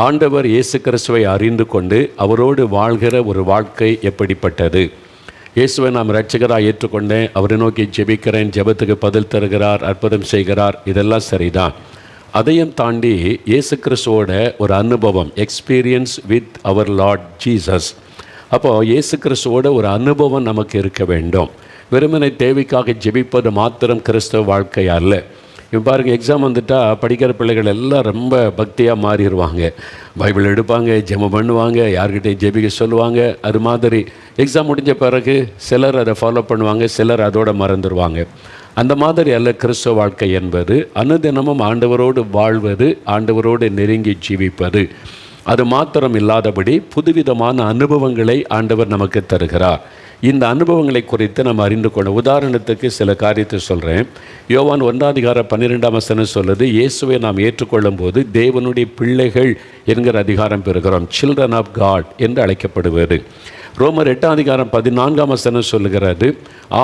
ஆண்டவர் இயேசு கிறிஸ்துவை அறிந்து கொண்டு அவரோடு வாழ்கிற ஒரு வாழ்க்கை எப்படிப்பட்டது? இயேசுவை நாம் இரட்சகராக ஏற்றுக்கொண்டேன், அவரை நோக்கி ஜெபிக்கிறேன், ஜெபத்துக்கு பதில் தருகிறார், அற்புதம் செய்கிறார், இதெல்லாம் சரிதான். அதையும் தாண்டி இயேசு கிறிஸ்துவோட ஒரு அனுபவம், experience with our Lord Jesus. அப்போது இயேசு கிறிஸ்துவோட ஒரு அனுபவம் நமக்கு இருக்க வேண்டும். வெறுமனை தேவைக்காக ஜெபிப்பது மாத்திரம் கிறிஸ்தவ வாழ்க்கை அல்ல. இப்போ பாருங்கள், எக்ஸாம் வந்துட்டால் படிக்கிற பிள்ளைகள் எல்லாம் ரொம்ப பக்தியாக மாறிடுவாங்க. பைபிள் எடுப்பாங்க, ஜெபம் பண்ணுவாங்க, யார்கிட்டையும் ஜெபிக்க சொல்லுவாங்க. அது மாதிரி எக்ஸாம் முடிஞ்ச பிறகு சிலர் அதை ஃபாலோ பண்ணுவாங்க, சிலர் அதோடு மறந்துடுவாங்க. அந்த மாதிரி அல்ல கிறிஸ்தவ வாழ்க்கை என்பது. அனுதினமும் ஆண்டவரோடு வாழ்வது, ஆண்டவரோடு நெருங்கி ஜீவிப்பது. அது மாத்திரம் இல்லாதபடி புதுவிதமான அனுபவங்களை ஆண்டவர் நமக்கு தருகிறார். இந்த அனுபவங்களை குறித்து நம்ம அறிந்து கொள்ள உதாரணத்துக்கு சில காரியத்தை சொல்கிறேன். யோவான் 1:12 சொல்லுது, இயேசுவை நாம் ஏற்றுக்கொள்ளும் போது தேவனுடைய பிள்ளைகள் என்கிற அதிகாரம் பெறுகிறோம். சில்ட்ரன் ஆஃப் காட் என்று அழைக்கப்படுவது. ரோமர் 8:14 சொல்லுகிறது,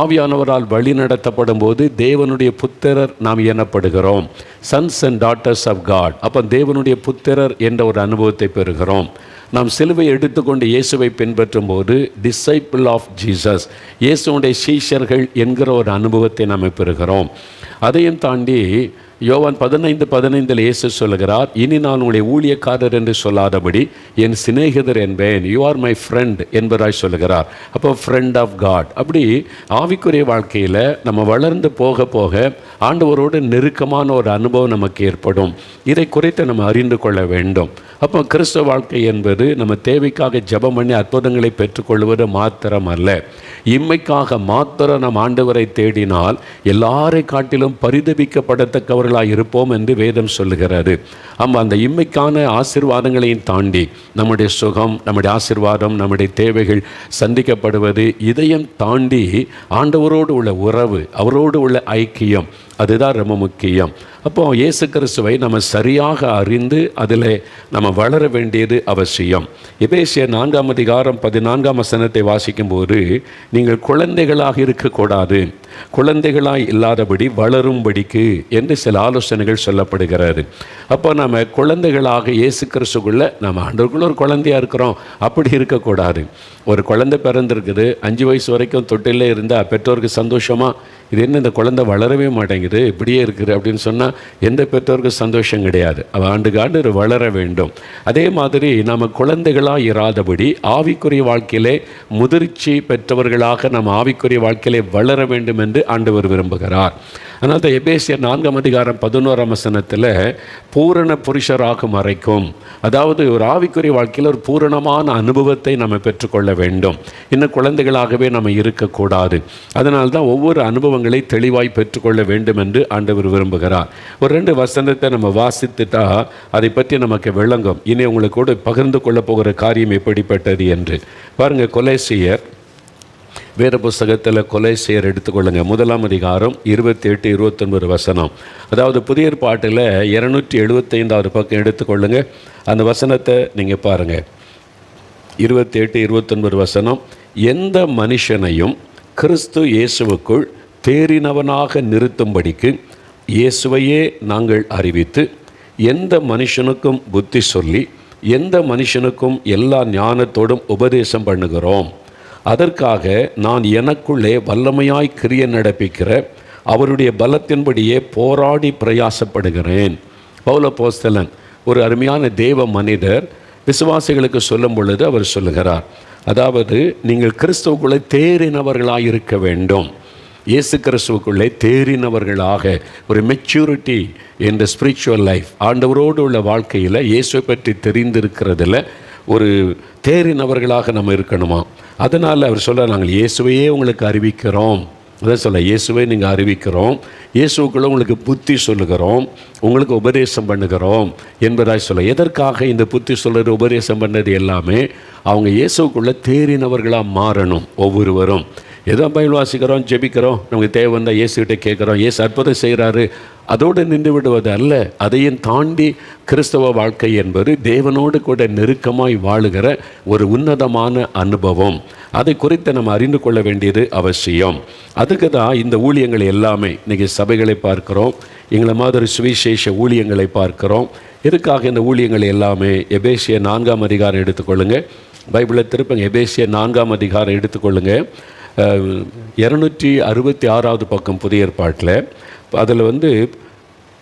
ஆவியானவரால் வழி நடத்தப்படும் போது தேவனுடைய புத்திரர் நாம் எனப்படுகிறோம். Sons and daughters of God. அப்போ தேவனுடைய புத்திரர் என்ற ஒரு அனுபவத்தை பெறுகிறோம். நாம் சிலுவை எடுத்துக்கொண்டு இயேசுவை பின்பற்றும் போது டிசைபிள் ஆஃப் ஜீசஸ், இயேசுடைய சீஷர்கள் என்கிற ஒரு அனுபவத்தை நாம் பெறுகிறோம். அதையும் தாண்டி யோவான் 15:15 இயேசு சொல்லுகிறார், இனி நான் உங்களுடைய ஊழியக்காரர் என்று சொல்லாதபடி என் சிநேகிதர் என்பேன், யூ ஆர் மை ஃப்ரெண்ட் என்பதாய் சொல்லுகிறார். அப்போ ஃப்ரெண்ட் ஆஃப் காட். அப்படி ஆவிக்குரிய வாழ்க்கையில் நம்ம வளர்ந்து போக போக ஆண்டவரோடு நெருக்கமான ஒரு அனுபவம் நமக்கு ஏற்படும். இதை குறித்து நம்ம அறிந்து கொள்ள வேண்டும். அப்போ கிறிஸ்தவ வாழ்க்கை என்பது நம்ம தேவைக்காக ஜெபம் பண்ணி அற்புதங்களை பெற்றுக்கொள்வது மாத்திரம் அல்ல. இம்மைக்காக மாத்திரம் நம் ஆண்டவரை தேடினால் எல்லாரை காட்டிலும் பரிதபிக்கப்படத்தக்கவர்களாக இருப்போம் என்று வேதம் சொல்லுகிறது. அந்த இம்மைக்கான ஆசீர்வாதங்களையும் தாண்டி நம்முடைய சுகம், நம்முடைய ஆசீர்வாதம், நம்முடைய தேவைகள் சந்திக்கப்படுவது, இதையும் தாண்டி ஆண்டவரோடு உள்ள உறவு, அவரோடு உள்ள ஐக்கியம், அதுதான் ரொம்ப முக்கியம். அப்போது இயேசு கிறிஸ்துவை நம்ம சரியாக அறிந்து அதில் நம்ம வளர வேண்டியது அவசியம். எபேசியர் 4:14 வாசிக்கும்போது, நீங்கள் குழந்தைகளாக இருக்கக்கூடாது, குழந்தைகளாய் இல்லாதபடி வளரும்படிக்கு என்று சில ஆலோசனைகள் சொல்லப்படுகிறது. அப்போ நம்ம குழந்தைகளாக இயேசு கிறிஸ்துக்குள்ள நம்ம ஆண்டவருக்குள்ள ஒரு குழந்தையாக இருக்கிறோம், அப்படி இருக்கக்கூடாது. ஒரு குழந்தை பிறந்திருக்குது, 5 வயசு வரைக்கும் தொட்டிலே இருந்தால் பெற்றோருக்கு சந்தோஷமாக, இது என்ன இந்த குழந்தை வளரவே மாட்டேங்குது, இப்படியே இருக்குது அப்படின்னு சொன்னால் எந்த பெற்றோருக்கு சந்தோஷம் கிடையாது. அவள் ஆண்டு வளர வேண்டும். அதே மாதிரி நம்ம குழந்தைகளாக இராதபடி ஆவிக்குரிய வாழ்க்கையிலே முதிர்ச்சி பெற்றவர்களாக நம்ம ஆவிக்குரிய வாழ்க்கையிலே வளர வேண்டும் என்று ஆண்டவர் விரும்புகிறார். அதனால் தான் எபேசியர் 4:11 பூரண புருஷராகும் வரைக்கும், அதாவது ஒரு ஆவிக்குரிய வாழ்க்கையில் ஒரு பூரணமான அனுபவத்தை நம்ம பெற்றுக்கொள்ள வேண்டும். இன்னும் குழந்தைகளாகவே நம்ம இருக்கக்கூடாது. அதனால் தான் ஒவ்வொரு அனுபவங்களை தெளிவாய் பெற்றுக்கொள்ள வேண்டும் என்று ஆண்டவர் விரும்புகிறார். ஒரு 2 வசனத்தை நம்ம வாசித்துட்டா அதை பற்றி நமக்கு விளங்கும். இனி உங்களுக்கு கூட பகிர்ந்து கொள்ள போகிற காரியம் எப்படிப்பட்டது என்று பாருங்கள். கொலேசியர் வேத புஸ்தகத்தில் கொலேசியர் எடுத்துக்கொள்ளுங்க, 1 28-29 வசனம். அதாவது புதிய ஏற்பாட்டில் 275 பக்கம் எடுத்துக்கொள்ளுங்க. அந்த வசனத்தை நீங்கள் பாருங்கள். 28-29 வசனம். எந்த மனுஷனையும் கிறிஸ்து இயேசுவுக்குள் தேறினவனாக நிறுத்தும்படிக்கு இயேசுவையே நாங்கள் அறிவித்து, எந்த மனுஷனுக்கும் புத்தி சொல்லி, எந்த மனுஷனுக்கும் எல்லா ஞானத்தோடும் உபதேசம் பண்ணுகிறோம். அதற்காக நான் எனக்குள்ளே வல்லமையாய் கிரியை நடப்பிக்கிற அவருடைய பலத்தின்படியே போராடி பிரயாசப்படுகிறேன். பவுல் அப்போஸ்தலன் ஒரு அருமையான தேவ மனிதர் விசுவாசிகளுக்கு சொல்லும் பொழுது அவர் சொல்லுகிறார், அதாவது நீங்கள் கிறிஸ்துவுக்குள்ளே தேறினவர்களாக இருக்க வேண்டும். இயேசு கிறிஸ்துவுக்குள்ளே தேறினவர்களாக ஒரு மெச்சூரிட்டி என்ற ஸ்பிரிச்சுவல் லைஃப், ஆண்டவரோடு உள்ள வாழ்க்கையில் இயேசுவை பற்றி தெரிந்திருக்கிறதுல ஒரு தேறினவர்களாக நம்ம இருக்கணுமா. அதனால் அவர் சொல்ல, நாங்கள் இயேசுவையே உங்களுக்கு அறிவிக்கிறோம். அதான் சொல்ல, இயேசுவை நீங்கள் அறிவிக்கிறோம், இயேசுக்குள்ளே உங்களுக்கு புத்தி சொல்லுகிறோம், உங்களுக்கு உபதேசம் பண்ணுகிறோம் என்பதாய் சொல்ல. எதற்காக இந்த புத்தி சொல்கிறது, உபதேசம் பண்ணது எல்லாமே அவங்க இயேசுக்குள்ளே தேறினவர்களாக மாறணும். ஒவ்வொருவரும் ஏதோ பைபிள் வாசிக்கிறோம், ஜெபிக்கிறோம், நமக்கு தேவை வந்தால் இயேசுகிட்ட கேட்குறோம், இயேசு அற்புதம் செய்கிறாரு, அதோடு நின்று விடுவது அல்ல. அதையும் தாண்டி கிறிஸ்தவ வாழ்க்கை என்பது தேவனோடு கூட நெருக்கமாய் வாழுகிற ஒரு உன்னதமான அனுபவம். அதை குறித்து நம்ம அறிந்து கொள்ள வேண்டியது அவசியம். அதுக்கு தான் இந்த ஊழியங்கள் எல்லாமே. இன்றைக்கி சபைகளை பார்க்குறோம், எங்களை மாதிரி சுவிசேஷ ஊழியங்களை பார்க்கிறோம். எதுக்காக இந்த ஊழியங்கள் எல்லாமே? எபேசியர் 4ஆம் அதிகாரம் எடுத்துக்கொள்ளுங்க, பைபிளை திருப்பங்க. எபேசியர் 4ஆம் அதிகாரம் எடுத்துக்கொள்ளுங்க. 266வது பக்கம் புதிய ஏற்பாட்டில். அதில் 11,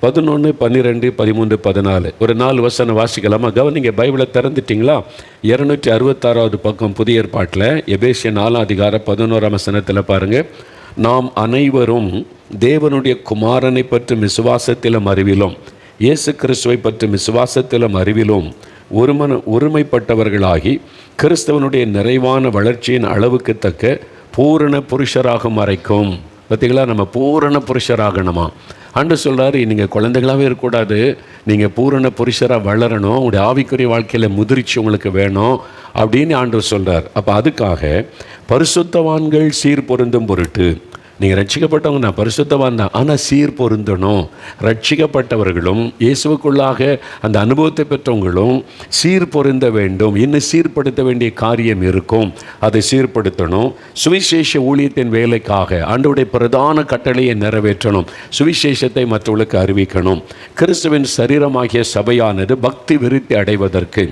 12, 13, 14 ஒரு 4 வசனம் வாசிக்கலாமா? கவனிங்க, பைபிளை திறந்துட்டிங்களா? 266வது பக்கம் புதிய ஏற்பாட்டில் எபேசியர் 4ஆம் அதிகாரம் 11ஆம் வசனத்தில் பாருங்கள். நாம் அனைவரும் தேவனுடைய குமாரனை பற்றி விசுவாசத்திலும் அறிவிலும் இயேசு கிறிஸ்துவை பற்றி விசுவாசத்திலும் அறிவிலும் ஒருமைப்பட்டவர்களாகி கிறிஸ்தவனுடைய நிறைவான வளர்ச்சியின் அளவுக்கு தக்க பூரண புருஷராகும் வரைக்கும். பார்த்தீங்களா, நம்ம பூரண புருஷராகணுமா? ஆண்டு சொல்கிறாரு, நீங்கள் குழந்தைகளாகவே இருக்கக்கூடாது, நீங்கள் பூரண புருஷராக வளரணும், உங்களுடைய ஆவிக்குரிய வாழ்க்கையில் முதிர்ச்சி உங்களுக்கு வேணும் அப்படின்னு ஆண்டு சொல்கிறார். அப்போ அதுக்காக பரிசுத்தவான்கள் சீர் பொருந்தும் பொருட்டு, நீங்கள் ரட்சிக்கப்பட்டவங்க நான் பரிசுத்தவான் தான், ஆனால் சீர் பொருந்தணும். ரட்சிக்கப்பட்டவர்களும் இயேசுவுக்குள்ளாக அந்த அனுபவத்தை பெற்றவங்களும் சீர் பொருந்த வேண்டும். இன்னும் சீர்படுத்த வேண்டிய காரியம் இருக்கும், அதை சீர்படுத்தணும். சுவிசேஷ ஊழியத்தின் வேலைக்காக ஆண்டவருடைய பிரதான கட்டளையை நிறைவேற்றணும். சுவிசேஷத்தை மற்றவர்களுக்கு அறிவிக்கணும். கிறிஸ்துவின் சரீரமாகிய சபையானது பக்தி விருத்தி அடைவதற்கு,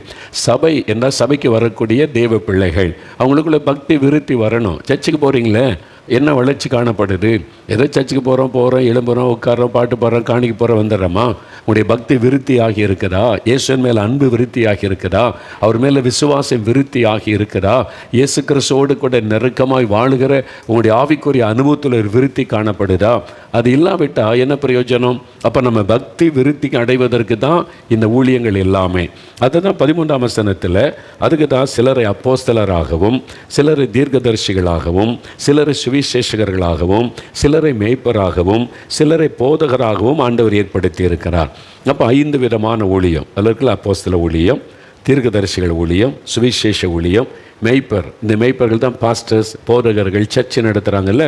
சபை என்றால் சபைக்கு வரக்கூடிய தேவ பிள்ளைகள், அவங்களுக்குள்ள பக்தி விருத்தி வரணும். சர்ச்சுக்கு போகிறீங்களே, என்ன வளர்ச்சி காணப்படுது? ஏதோ சர்ச்சுக்கு போகிறோம், எழும்புறோம், உட்காரோம், பாட்டு பாடுறோம், காணிக்கு போகிறோம், வந்துடுறோமா? உங்களுடைய பக்தி விருத்தி ஆகி இருக்குதா? இயேசுவின் மேலே அன்பு விருத்தி ஆகி இருக்குதா? அவர் மேலே விசுவாசம் விருத்தி ஆகி இருக்குதா? இயேசு கிறிஸ்துவோடு கூட நெருக்கமாய் வாழுகிற உங்களுடைய ஆவிக்குரிய அனுபவத்தில் ஒரு விருத்தி காணப்படுதா? அது இல்லாவிட்டால் என்ன பிரயோஜனம்? அப்போ நம்ம பக்தி விருத்திக்கு அடைவதற்கு தான் இந்த ஊழியங்கள் எல்லாமே. அதுதான் 13ஆம் வசனத்தில், அதுக்கு தான் சிலரை அப்போஸ்தலராகவும், சிலரை தீர்க்கதரிசிகளாகவும், சிலரை சுவிசேஷகர்களாகவும், சிலரை மேய்ப்பராகவும், சிலரை போதகராகவும் ஆண்டவர் ஏற்படுத்தி இருக்கிறார். அப்போ 5 விதமான ஊழியம். அதில் அப்போஸ்தல ஊழியம், தீர்க்கதரிசிகள் ஊழியம், சுவிசேஷ ஊழியம், மெய்ப்பர். இந்த மெய்ப்பர்கள் தான் பாஸ்டர்ஸ், போதகர்கள். சர்ச்சை நடத்துகிறாங்கல்ல,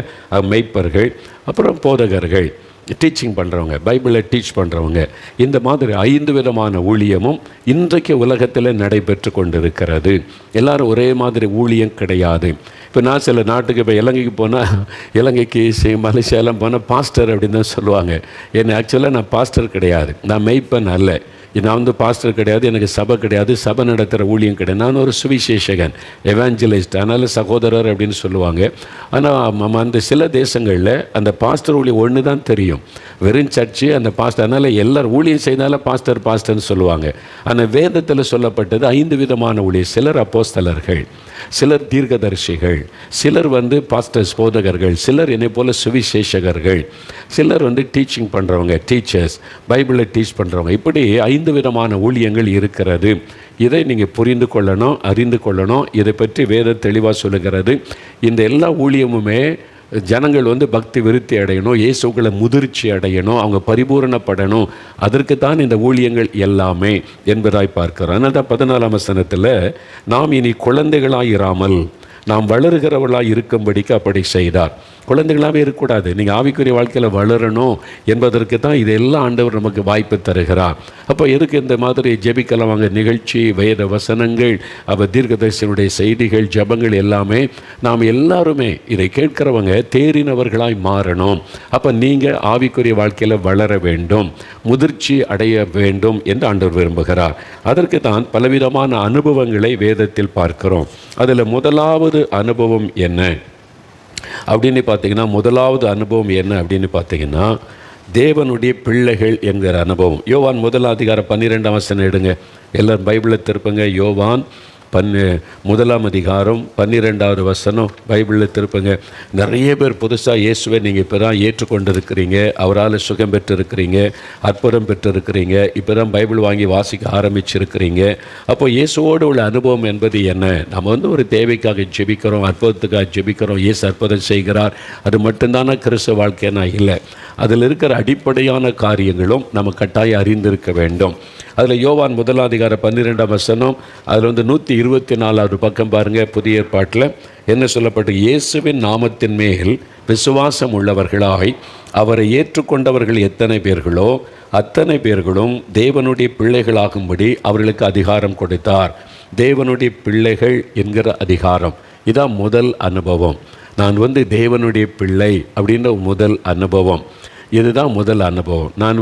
மெய்ப்பர்கள். அப்புறம் போதகர்கள், டீச்சிங் பண்ணுறவங்க, பைபிளை டீச் பண்ணுறவங்க. இந்த மாதிரி 5 விதமான ஊழியமும் இன்றைக்கு உலகத்தில் நடைபெற்று கொண்டிருக்கிறது. எல்லாரும் ஒரே மாதிரி ஊழியம் கிடையாது. இப்போ நான் சில நாட்டுக்கு இப்போ இலங்கைக்கு போனால், இலங்கைக்கு மலேசியாலாம் போனால் பாஸ்டர் அப்படின்னு தான் சொல்லுவாங்க. ஏன்னா ஆக்சுவலாக நான் பாஸ்டர் கிடையாது, நான் மெய்ப்பன் அல்ல. நான் பாஸ்டர் கிடையாது, எனக்கு சபை கிடையாது, சபை நடத்துகிற ஊழியம் கிடையாது. நான் ஒரு சுவிசேஷகன், எவாஞ்சலிஸ்ட். அதனால் சகோதரர் அப்படின்னு சொல்லுவாங்க. ஆனால் அந்த சில தேசங்களில் அந்த பாஸ்டர் ஊழியம் ஒன்று தான் தெரியும், வெறும் சர்ச்சு, அந்த பாஸ்டர். அதனால் எல்லோரும் ஊழியம் செய்தாலும் பாஸ்டர்னு சொல்லுவாங்க. ஆனால் வேதத்தில் சொல்லப்பட்டது 5 விதமான ஊழியம். சிலர் அப்போஸ்தலர்கள், சிலர் தீர்க்கதரிசிகள், சிலர் பாஸ்டர்ஸ், போதகர்கள், சிலர் என்னை போல சுவிசேஷகர்கள், சிலர் டீச்சிங் பண்ணுறவங்க, டீச்சர்ஸ், பைபிளை டீச் பண்ணுறவங்க. இப்படி 5 விதமான ஊழியங்கள் இருக்கிறது. இதை நீங்கள் புரிந்து கொள்ளணும், அறிந்து கொள்ளணும். இதை பற்றி வேதம் தெளிவாக சொல்லுகிறது. இந்த எல்லா ஊழியமுமே ஜனங்கள் பக்தி விருத்தி அடையணும், இயேசுக்களை முதிர்ச்சி அடையணும், அவங்க பரிபூரணப்படணும். அதற்கு தான் இந்த ஊழியங்கள் எல்லாமே என்பதாய் பார்க்கிறோம். அதனால் தான் 14ஆம் வசனத்தில், நாம் இனி குழந்தைகளாயிராமல் நாம் வளருகிறவர்களாக இருக்கும்படிக்கு அப்படி செய்தார். குழந்தைகளாகவே இருக்கக்கூடாது, நீங்கள் ஆவிக்குரிய வாழ்க்கையில் வளரணும் என்பதற்கு தான் இதெல்லாம் ஆண்டவர் நமக்கு வாய்ப்பு தருகிறார். அப்போ எதுக்கு இந்த மாதிரி ஜெபிக்கலாம் வாங்க நிகழ்ச்சி, வேத வசனங்கள், தீர்க்கதரிசனுடைய செய்திகள், ஜபங்கள் எல்லாமே நாம் எல்லாருமே இதை கேட்கிறவங்க தேறினவர்களாய் மாறணும். அப்போ நீங்கள் ஆவிக்குரிய வாழ்க்கையில் வளர வேண்டும், முதிர்ச்சி அடைய வேண்டும் என்று ஆண்டவர் விரும்புகிறார். அதற்கு தான் பலவிதமான அனுபவங்களை வேதத்தில் பார்க்கிறோம். அதில் முதலாவது அனுபவம் என்ன அப்படின்னு பார்த்தீங்கன்னா, முதலாவது அனுபவம் என்ன அப்படின்னு பார்த்தீங்கன்னா, தேவனுடைய பிள்ளைகள் என்கிற அனுபவம். யோவான் 1ஆம் அதிகாரம் 12ஆம் வசனம் எடுங்க, எல்லோரும் பைபிளை திருப்புங்க. யோவான் 1ஆம் அதிகாரம் 12வது வசனம் பைபிளில் திருப்புங்க. நிறைய பேர் புதுசாக இயேசுவை நீங்கள் இப்போ தான் ஏற்றுக்கொண்டிருக்கிறீங்க, அவரால் சுகம் பெற்றிருக்கிறீங்க, அற்புதம் பெற்றிருக்கிறீங்க, இப்போ தான் பைபிள் வாங்கி வாசிக்க ஆரம்பிச்சிருக்கிறீங்க. அப்போ இயேசுவோடு உள்ள அனுபவம் என்பது என்ன? நம்ம ஒரு தேவைக்காக ஜெபிக்கிறோம், அற்புதத்துக்காக ஜெபிக்கிறோம், இயேசு அற்புதம் செய்கிறார், அது மட்டும்தான கிறிஸ்துவ வாழ்க்கைனா? இல்லை, அதில் இருக்கிற அடிப்படையான காரியங்களும் நம்ம கட்டாயம் அறிந்திருக்க வேண்டும். அதில் யோவான் 1ஆம் அதிகாரம் 12ஆம் வசனம், அதில் 124வது பக்கம் பாருங்கள். புதிய ஏற்பாட்டில் என்ன சொல்லப்பட்டு, இயேசுவின் நாமத்தின் மேல் விசுவாசம் உள்ளவர்களாய் அவரை ஏற்றுக்கொண்டவர்கள் எத்தனை பேர்களோ அத்தனை பேர்களும் தேவனுடைய பிள்ளைகளாகும்படி அவர்களுக்கு அதிகாரம் கொடுத்தார். தேவனுடைய பிள்ளைகள் என்கிற அதிகாரம் இதான் முதல் அனுபவம். நான் தேவனுடைய பிள்ளை அப்படின்ற முதல் அனுபவம். இதுதான் முதல் அனுபவம். நான்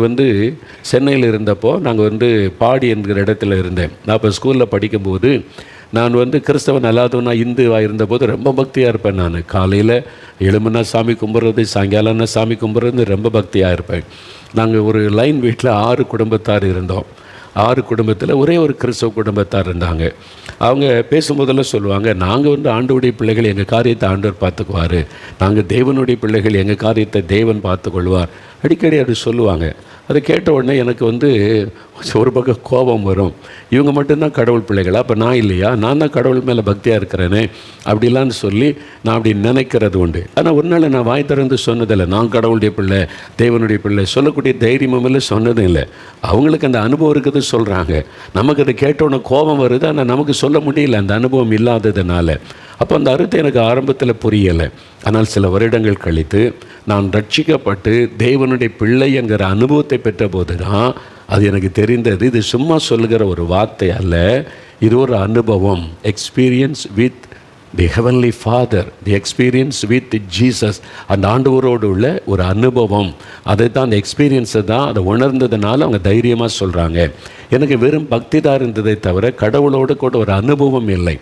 சென்னையில் இருந்தப்போ நாங்கள் பாடி என்கிற இடத்துல இருந்தேன். நான் இப்போ ஸ்கூலில் படிக்கும்போது நான் கிறிஸ்தவன் அல்லாதவனா இந்துவாக இருந்தபோது ரொம்ப பக்தியாக இருப்பேன். நான் காலையில் எழும்புனா சாமி கும்பிட்றது, சாயங்காலம்னா சாமி கும்பிட்றது, ரொம்ப பக்தியாக இருப்பேன். நாங்கள் ஒரு லைன் வீட்டில் 6 குடும்பத்தார் இருந்தோம். 6 குடும்பத்தில் ஒரே ஒரு கிறிஸ்தவ குடும்பத்தார் இருந்தாங்க. அவங்க பேசும்போதெல்லாம் சொல்லுவாங்க, நாங்கள் ஆண்டவருடைய பிள்ளைகள், எங்கள் காரியத்தை ஆண்டவர் பார்த்துக்குவார், நாங்கள் தேவனுடைய பிள்ளைகள், எங்கள் காரியத்தை தேவன் பார்த்துக்கொள்வார், அடிக்கடி அது சொல்லுவாங்க. அதை கேட்ட உடனே எனக்கு ஒரு பக்கம் கோபம் வரும். இவங்க மட்டும்தான் கடவுள் பிள்ளைகளா, அப்போ நான் இல்லையா, நான் தான் கடவுள் மேலே பக்தியாக இருக்கிறேனே அப்படிலான்னு சொல்லி நான் அப்படி நினைக்கிறது உண்டு. ஆனால் ஒரு நாள் நான் வாய் திறந்து சொன்னதில்லை, நான் கடவுளுடைய பிள்ளை, தேவனுடைய பிள்ளை சொல்லக்கூடிய தைரியமும் இல்லை, சொன்னதும் இல்லை. அவங்களுக்கு அந்த அனுபவம் இருக்குது சொல்கிறாங்க. நமக்கு அதை கேட்டவுடனே கோபம் வருது, ஆனால் நமக்கு சொல்ல முடியல அந்த அனுபவம் இல்லாததுனால. அப்போ அந்த அர்த்தம் எனக்கு ஆரம்பத்தில் புரியலை. ஆனால் சில வருடங்கள் கழித்து நான் ரட்சிக்கப்பட்டு தேவனுடைய பிள்ளை என்கிற அனுபவத்தை பெற்ற போது தான் அது எனக்கு தெரிந்தது. இது சும்மா சொல்லுகிற ஒரு வார்த்தை அல்ல, இது ஒரு அனுபவம். Experience with the heavenly father, the experience with Jesus, அந்த ஆண்டவரோடு உள்ள ஒரு அனுபவம். அதை தான், அந்த எக்ஸ்பீரியன்ஸை தான், அதை உணர்ந்ததுனால அவங்க தைரியமாக சொல்கிறாங்க. எனக்கு வெறும் பக்தி தான் இருந்ததை தவிர கடவுளோடு கூட ஒரு அனுபவம் இல்லை.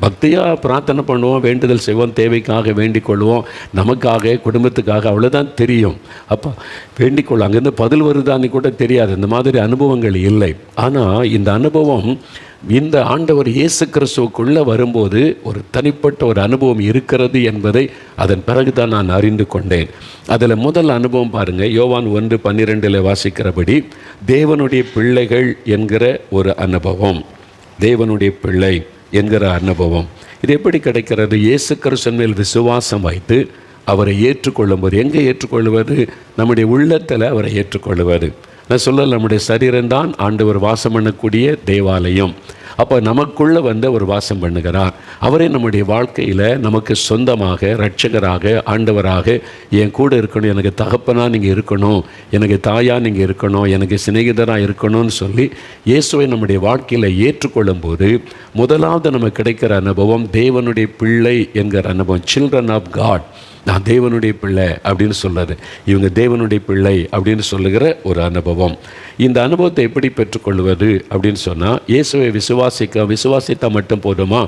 பக்தியாக பிரார்த்தனை பண்ணுவோம், வேண்டுதல் செய்வோம், தேவைக்காக வேண்டிக் கொள்வோம், நமக்காக குடும்பத்துக்காக, அவ்வளோதான் தெரியும். அப்போ வேண்டிக் கொள்ளும், அங்கேருந்து பதில் வருதான்னு கூட தெரியாது. இந்த மாதிரி அனுபவங்கள் இல்லை. ஆனால் இந்த அனுபவம் இந்த ஆண்டவர் இயேசு கிறிஸ்துவுக்குள்ளே வரும்போது ஒரு தனிப்பட்ட ஒரு அனுபவம் இருக்கிறது என்பதை அதன் பிறகு தான் நான் அறிந்து கொண்டேன். அதில் முதல் அனுபவம் பாருங்கள், யோவான் 1:12 வாசிக்கிறபடி தேவனுடைய பிள்ளைகள் என்கிற ஒரு அனுபவம். தேவனுடைய பிள்ளை என்கிற அனுபவம் இது எப்படி கிடைக்கிறது? இயேசு கிறிஸ்துவின் மேல் விசுவாசம் வைத்து அவரை ஏற்றுக்கொள்ளும்போது. எங்கே ஏற்றுக்கொள்வது? நம்முடைய உள்ளத்தில் அவரை ஏற்றுக்கொள்வது. நான் சொல்ல, நம்முடைய சரீரம்தான் ஆண்டவர் வாசம் பண்ணக்கூடிய தேவாலயம். அப்போ நமக்குள்ளே அவர் வாசம் பண்ணுகிறார். அவரே நம்முடைய வாழ்க்கையில் நமக்கு சொந்தமாக இரட்சகராக ஆண்டவராக என் கூட இருக்கணும், எனக்கு தகப்பனாக நீங்கள் இருக்கணும், எனக்கு தாயாக நீங்கள் இருக்கணும், எனக்கு சிநேகிதராக இருக்கணும்னு சொல்லி இயேசுவை நம்முடைய வாழ்க்கையில் ஏற்றுக்கொள்ளும் போது முதலாவது நமக்கு கிடைக்கிற அனுபவம் தேவனுடைய பிள்ளை என்கிற அனுபவம். சில்ட்ரன் ஆஃப் காட், நான் தேவனுடைய பிள்ளை அப்படின்னு சொல்கிறது, இவங்க தேவனுடைய பிள்ளை அப்படின்னு சொல்லுகிற ஒரு அனுபவம். இந்த அனுபவத்தை எப்படி பெற்றுக்கொள்வது அப்படின்னு சொன்னால், இயேசுவை விசுவாசித்தால் மட்டும் போதுமா?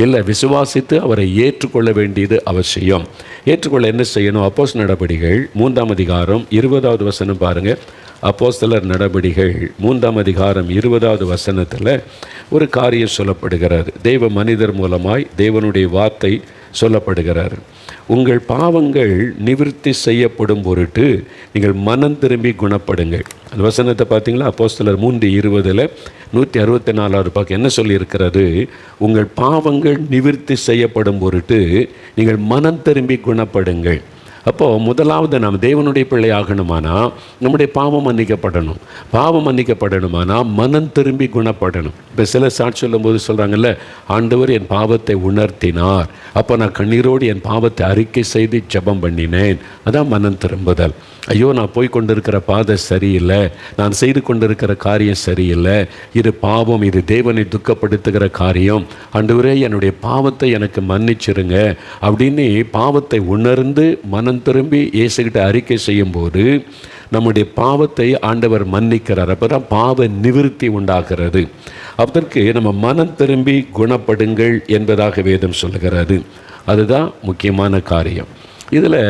இல்லை, விசுவாசித்து அவரை ஏற்றுக்கொள்ள வேண்டியது அவசியம். ஏற்றுக்கொள்ள என்ன செய்யணும்? அப்போஸ்தலர் நடபடிகள் 3:20 பாருங்கள். அப்போஸ்தலர் நடபடிகள் 3:20 ஒரு காரியம் சொல்லப்படுகிறது. தேவ மனிதர் மூலமாய் தேவனுடைய வார்த்தை சொல்லப்படுகிறார். உங்கள் பாவங்கள் நிவிர்த்தி செய்யப்படும் பொருட்டு நீங்கள் மனம் திரும்பி குணப்படுங்கள். அந்த வசனத்தை பார்த்தீங்களா? அப்போஸ்தலர் 3:20 164 பக்கம் என்ன சொல்லியிருக்கிறது? உங்கள் பாவங்கள் நிவிர்த்தி செய்யப்படும் பொருட்டு நீங்கள் மனம் திரும்பி குணப்படுங்கள். அப்போது முதலாவது நாம் தேவனுடைய பிள்ளை ஆகணுமானா நம்முடைய பாவம் மன்னிக்கப்படணும். பாவம் மன்னிக்கப்படணுமானா மனம் திரும்பி குணப்படணும். இப்போ சில சாட்சி சொல்லும்போது சொல்கிறாங்கல்ல, ஆண்டவர் என் பாவத்தை உணர்த்தினார், அப்போ நான் கண்ணீரோடு என் பாவத்தை அறிக்கை செய்து ஜெபம் பண்ணினேன். அதான் மனம் திரும்புதல். ஐயோ, நான் போய் கொண்டிருக்கிற பாதை சரியில்லை, நான் செய்து கொண்டிருக்கிற காரியம் சரியில்லை, இது பாவம், இது தேவனை துக்கப்படுத்துகிற காரியம், ஆண்டவரே என்னுடைய பாவத்தை எனக்கு மன்னிச்சிருங்க அப்படின்னு பாவத்தை உணர்ந்து மனம் திரும்பி இயேசுகிட்ட அறிக்கை செய்யும்போது நம்முடைய பாவத்தை ஆண்டவர் மன்னிக்கிறார். அப்போ தான் பாவ நிவிர்த்தி உண்டாகிறது. அதற்கு நம்ம மனம் திரும்பி குணப்படுங்கள் என்பதாக வேதம் சொல்லுகிறது. அதுதான் முக்கியமான காரியம். இதில்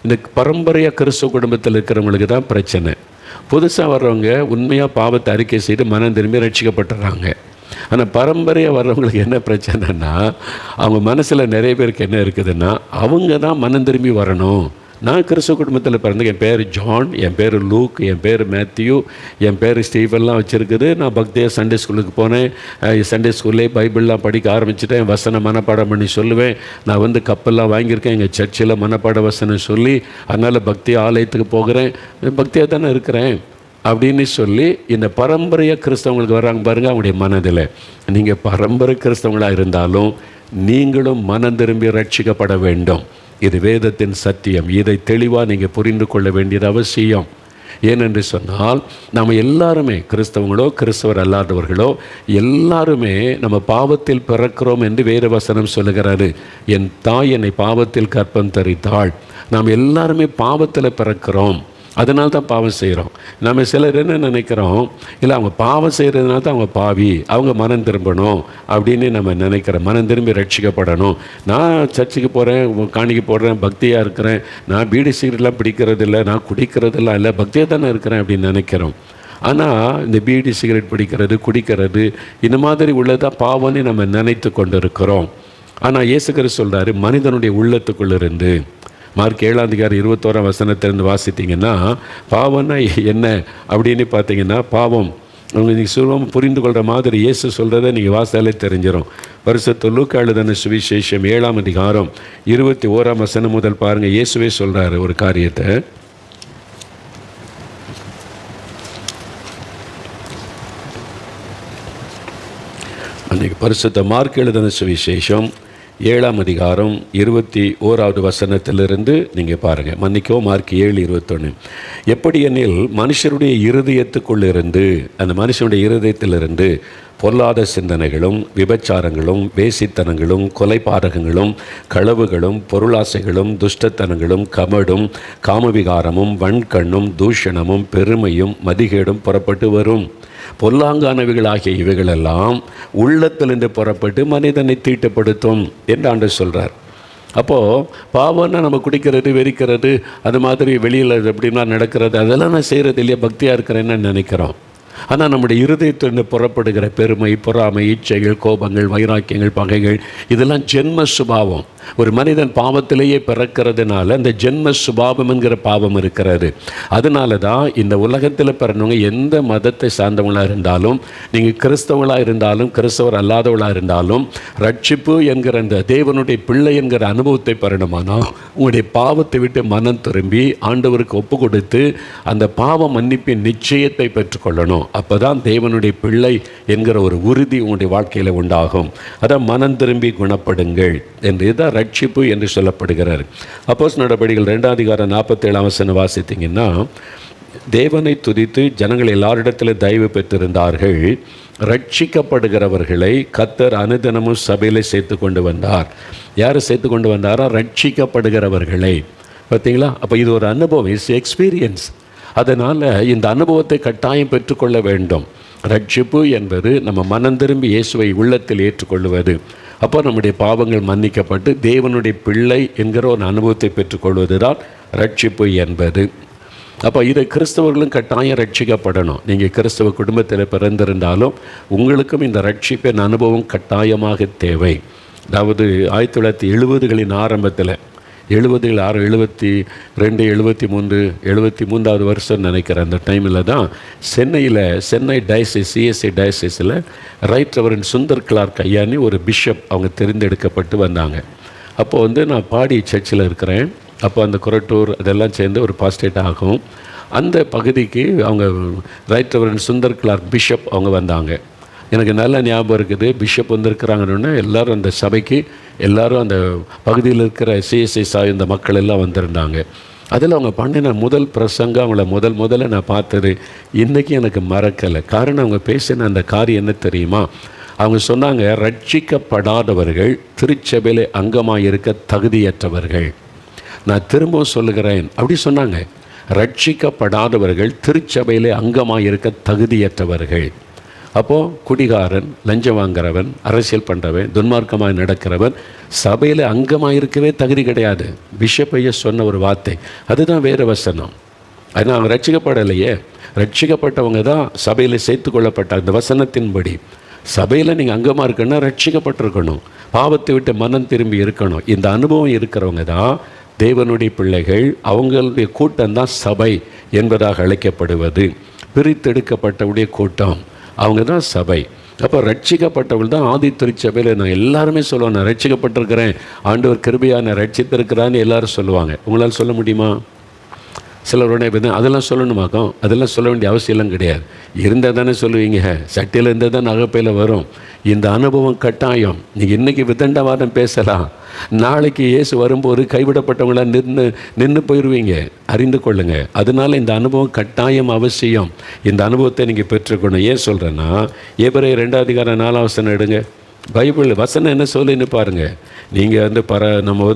இந்த பரம்பரையாக கிறிஸ்துவ குடும்பத்தில் இருக்கிறவங்களுக்கு தான் பிரச்சனை. புதுசாக வர்றவங்க உண்மையாக பாவத்தை அறிக்கை செய்து மனம் திரும்பி ரட்சிக்கப்பட்டுறாங்க. ஆனால் பரம்பரையாக வர்றவங்களுக்கு என்ன பிரச்சனைன்னா, அவங்க மனசில் நிறைய பேருக்கு என்ன இருக்குதுன்னா, அவங்க தான் மனம் திரும்பி வரணும். நான் கிறிஸ்துவ குடும்பத்தில் பிறந்தேன், என் பேர் ஜான், என் பேர் லூக், என் பேர் மேத்யூ, என் பேர் ஸ்டீவெல்லாம் வச்சுருக்குது. நான் பக்தியாக சண்டே ஸ்கூலுக்கு போனேன், சண்டே ஸ்கூல்லே பைபிள்லாம் படிக்க ஆரம்பிச்சிட்டேன், வசனம் மனப்பாடம் பண்ணி சொல்லுவேன், நான் கப்பெல்லாம் வாங்கியிருக்கேன் எங்கள் சர்ச்சில் மனப்பாட வசனம் சொல்லி, அதனால் பக்தி ஆலயத்துக்கு போகிறேன், பக்தியாக தானே இருக்கிறேன் அப்படின்னு சொல்லி இந்த பரம்பரையாக கிறிஸ்தவங்களுக்கு வர்றாங்க பாருங்கள். அவங்களுடைய மனதில் நீங்கள் பரம்பரை கிறிஸ்தவங்களாக இருந்தாலும் நீங்களும் மனம் திரும்பி ரட்சிக்கப்பட வேண்டும். இது வேதத்தின் சத்தியம். இதை தெளிவாக நீங்கள் புரிந்து கொள்ள வேண்டியது அவசியம். ஏனென்று சொன்னால் நம்ம எல்லாருமே கிறிஸ்தவங்களோ கிறிஸ்தவர் அல்லாதவர்களோ எல்லாருமே நம்ம பாவத்தில் பிறக்கிறோம் என்று வேறு வசனம் சொல்லுகிறாரு. என் தாய் என்னை பாவத்தில் கற்பம் தரித்தாள். நாம் எல்லாருமே பாவத்தில் பிறக்கிறோம். அதனால தான் பாவம் செய்கிறோம். நம்ம சிலர் என்ன நினைக்கிறோம், இல்லை அவங்க பாவம் செய்கிறதுனால தான் அவங்க பாவி, அவங்க மனம் திரும்பணும் அப்படின்னு நம்ம நினைக்கிறோம். மனம் திரும்பி ரட்சிக்கப்படணும். நான் சர்ச்சுக்கு போகிறேன், காணிக்கு போடுறேன், பக்தியாக இருக்கிறேன், நான் பீடி சிகரெட்லாம் பிடிக்கிறது இல்லை, நான் குடிக்கிறதெல்லாம் இல்லை, பக்தியாக தானே இருக்கிறேன் அப்படின்னு நினைக்கிறோம். ஆனால் இந்த பீடி சிகரெட் பிடிக்கிறது, குடிக்கிறது, இந்த மாதிரி உள்ளதான் பாவம்னு நம்ம நினைத்து கொண்டு இருக்கிறோம். ஆனால் இயேசு கிறிஸ்து சொல்கிறாரு, மனிதனுடைய உள்ளத்துக்குள்ளிருந்து, மார்க் 7:21 வாசித்தீங்கன்னா, பாவம்னா என்ன அப்படின்னு பார்த்தீங்கன்னா, பாவம் நீங்கள் சுலபமாக புரிந்து கொள்கிற மாதிரி இயேசு சொல்கிறத நீங்கள் வாசித்தாலே தெரிஞ்சிடும். பரிசுத்த லூக்கா எழுதின சுவிசேஷம் 7:21 முதல் பாருங்கள். இயேசுவே சொல்கிறாரு ஒரு காரியத்தை. அன்றைக்கி பரிசுத்த மார்க் எழுதின சுவிசேஷம் 7:21 நீங்கள் பாருங்கள். மன்னிக்கவும், மார்க் 7:21. எப்படி எனில், மனுஷருடைய இருதயத்துக்குள்ளிருந்து, அந்த மனுஷனுடைய இருதயத்திலிருந்து பொல்லாத சிந்தனைகளும், விபச்சாரங்களும், வேசித்தனங்களும், கொலைபாதகங்களும், களவுகளும், பொருளாசைகளும், துஷ்டத்தனங்களும், கமடும், காமவிகாரமும், வன்கண்ணும், தூஷணமும், பெருமையும், மதிகேடும் புறப்பட்டு வரும். பொல்லாங்கானவைகளாகிய இவைகளெல்லாம் உள்ளத்திலிருந்து புறப்பட்டு மனிதனை தீட்டுப்படுத்தும் என்று ஆண்டவர் சொல்கிறார். அப்போது பாவம்னா நம்ம குடிக்கிறது, வெறிக்கிறது, அது மாதிரி வெளியில் எப்படின்னா நடக்கிறது, அதெல்லாம் நான் செய்கிறது இல்லையா, பக்தியாக இருக்கிறேன்னு நினைக்கிறோம். ஆனால் நம்முடைய இருதயத்திலிருந்து புறப்படுகிற பெருமை, பொறாமை, இச்சைகள், கோபங்கள், வைராக்கியங்கள், பகைகள், இதெல்லாம் ஜென்ம சுபாவம். ஒரு மனிதன் பாவத்திலேயே பிறக்கிறதுனால அந்த ஜென்ம சுபாவம் என்கிற பாவம் இருக்கிறது. அதனால தான் இந்த உலகத்தில் பிறந்தவங்க எந்த மதத்தை சார்ந்தவங்களாக இருந்தாலும், நீங்கள் கிறிஸ்தவர்களாக இருந்தாலும் கிறிஸ்தவர் அல்லாதவர்களாக இருந்தாலும், ரட்சிப்பு என்கிற அந்த தேவனுடைய பிள்ளை என்கிற அனுபவத்தை பெறணுமானா உங்களுடைய பாவத்தை விட்டு மனம் திரும்பி ஆண்டவருக்கு ஒப்பு கொடுத்து அந்த பாவ மன்னிப்பின் நிச்சயத்தை பெற்றுக்கொள்ளணும். அப்போ தான் தேவனுடைய பிள்ளை என்கிற ஒரு உறுதி உங்களுடைய வாழ்க்கையில் உண்டாகும். அதான் மனம் திரும்பி குணப்படுங்கள் என்று, இதான் ரட்சிப்பு என்று சொல்லப்படுகிறார். அப்போஸ்தலர் நடபடிகள் 2:47 வாசித்தீங்கன்னா, தேவனை துதித்து ஜனங்கள் எல்லாரிடத்தில் தயவு பெற்றிருந்தார்கள். ரட்சிக்கப்படுகிறவர்களை கர்த்தர் அனுதினமும் சபையில் சேர்த்து கொண்டு வந்தார். யார் சேர்த்து கொண்டு வந்தாரா? ரட்சிக்கப்படுகிறவர்களை. பார்த்தீங்களா? அப்போ இது ஒரு அனுபவம், இட்ஸ் எக்ஸ்பீரியன்ஸ். அதனால் இந்த அனுபவத்தை கட்டாயம் பெற்றுக்கொள்ள வேண்டும். ரட்சிப்பு என்பது நம்ம மனம் திரும்பி இயேசுவை உள்ளத்தில் ஏற்றுக்கொள்வது. அப்போ நம்முடைய பாவங்கள் மன்னிக்கப்பட்டு தேவனுடைய பிள்ளை என்கிற ஒரு அனுபவத்தை பெற்றுக்கொள்வது தான் ரட்சிப்பு என்பது. அப்போ இதை கிறிஸ்தவர்களும் கட்டாயம் ரட்சிக்கப்படணும். நீங்கள் கிறிஸ்தவ குடும்பத்தில் பிறந்திருந்தாலும் உங்களுக்கும் இந்த ரட்சிப்பின் அனுபவம் கட்டாயமாக தேவை. அதாவது 1970களின் ஆரம்பத்தில், 72, 73வது வருஷம் நினைக்கிறேன், அந்த டைமில் தான் சென்னை டயசிஸ், சிஎஸ்ஐ டயசிஸில் ரைட் ரெவரண்ட் சுந்தர் கிளார்க் ஐயானி ஒரு பிஷப் அவங்க தெரிந்தெடுக்கப்பட்டு வந்தாங்க. அப்போது நான் பாடி சர்ச்சில் இருக்கிறேன். அப்போ அந்த கொரட்டூர் அதெல்லாம் சேர்ந்து ஒரு பாஸ்டேட் ஆகும். அந்த பகுதிக்கு அவங்க right reverend Sundar Clark bishop அவங்க வந்தாங்க. எனக்கு நல்ல ஞாபகம் இருக்குது. பிஷப் வந்திருக்கிறாங்கன்னு எல்லோரும் அந்த சபைக்கு, எல்லோரும் அந்த பகுதியில் இருக்கிற சிஎஸ்ஐ சாய்ந்த மக்கள் எல்லாம் வந்திருந்தாங்க. அதில் அவங்க பண்ணின முதல் பிரசங்கம், அவங்கள முதல்ல நான் பார்த்தது இன்றைக்கி எனக்கு மறக்கலை. காரணம், அவங்க பேசின அந்த காரியம் என்ன தெரியுமா? அவங்க சொன்னாங்க, ரட்சிக்கப்படாதவர்கள் திருச்சபையில் அங்கமாக இருக்க தகுதியற்றவர்கள். நான் திரும்பவும் சொல்லுகிறேன், அப்படி சொன்னாங்க. ரட்சிக்கப்படாதவர்கள் திருச்சபையில் அங்கமாக இருக்க தகுதியற்றவர்கள். அப்போது குடிகாரன், லஞ்சம் வாங்குறவன், அரசியல் பண்ணுறவன், துன்மார்க்கமாக நடக்கிறவன் சபையில் அங்கமாக இருக்கவே தகுதி கிடையாது. பிஷப்பைய சொன்ன ஒரு வார்த்தை, அதுதான் வேறு வசனம். அதனால் அவங்க ரட்சிக்கப்படலையே. ரட்சிக்கப்பட்டவங்க தான் சபையில் சேர்த்து கொள்ளப்பட்ட அந்த வசனத்தின்படி. சபையில் நீங்கள் அங்கமாக இருக்குன்னா ரட்சிக்கப்பட்டிருக்கணும், பாவத்தை விட்டு மனம் திரும்பி இருக்கணும். இந்த அனுபவம் இருக்கிறவங்க தான் தேவனுடைய பிள்ளைகள். அவங்களுடைய கூட்டம் தான் சபை என்பதாக அழைக்கப்படுவது. பிரித்தெடுக்கப்பட்டவுடைய கூட்டம், அவங்க தான் சபை. அப்போ ரட்சிக்கப்பட்டவள் தான் ஆதி திருச்சபையில். நான் எல்லாருமே சொல்லுவேன், நான் ரட்சிக்கப்பட்டிருக்கிறேன், ஆண்டவர் கிருபையாக நான் ரட்சித்திருக்கிறான்னு எல்லாரும் சொல்லுவாங்க. உங்களால் சொல்ல முடியுமா? சிலருடைய அதெல்லாம் சொல்லணுமாக்கும்? அதெல்லாம் சொல்ல வேண்டிய அவசியம்லாம் கிடையாது. இருந்தால் தானே சொல்லுவீங்க. சட்டையில் இருந்தால் தான் நகைப்பையில் வரும். இந்த அனுபவம் கட்டாயம். நீங்கள் இன்றைக்கி விதண்டவாதம் பேசலாம், நாளைக்கு இயேசு வரும்போது கைவிடப்பட்டவங்களாம் நின்று போயிடுவீங்க. அறிந்து கொள்ளுங்கள். அதனால் இந்த அனுபவம் கட்டாயம் அவசியம். இந்த அனுபவத்தை நீங்கள் பெற்றுக்கணும். ஏன் சொல்கிறேன்னா, எபிரேயர் 2:4 எடுங்க. பைபிள் வசனம் என்ன சொல்லுன்னு பாருங்கள். நீங்கள் நம்ம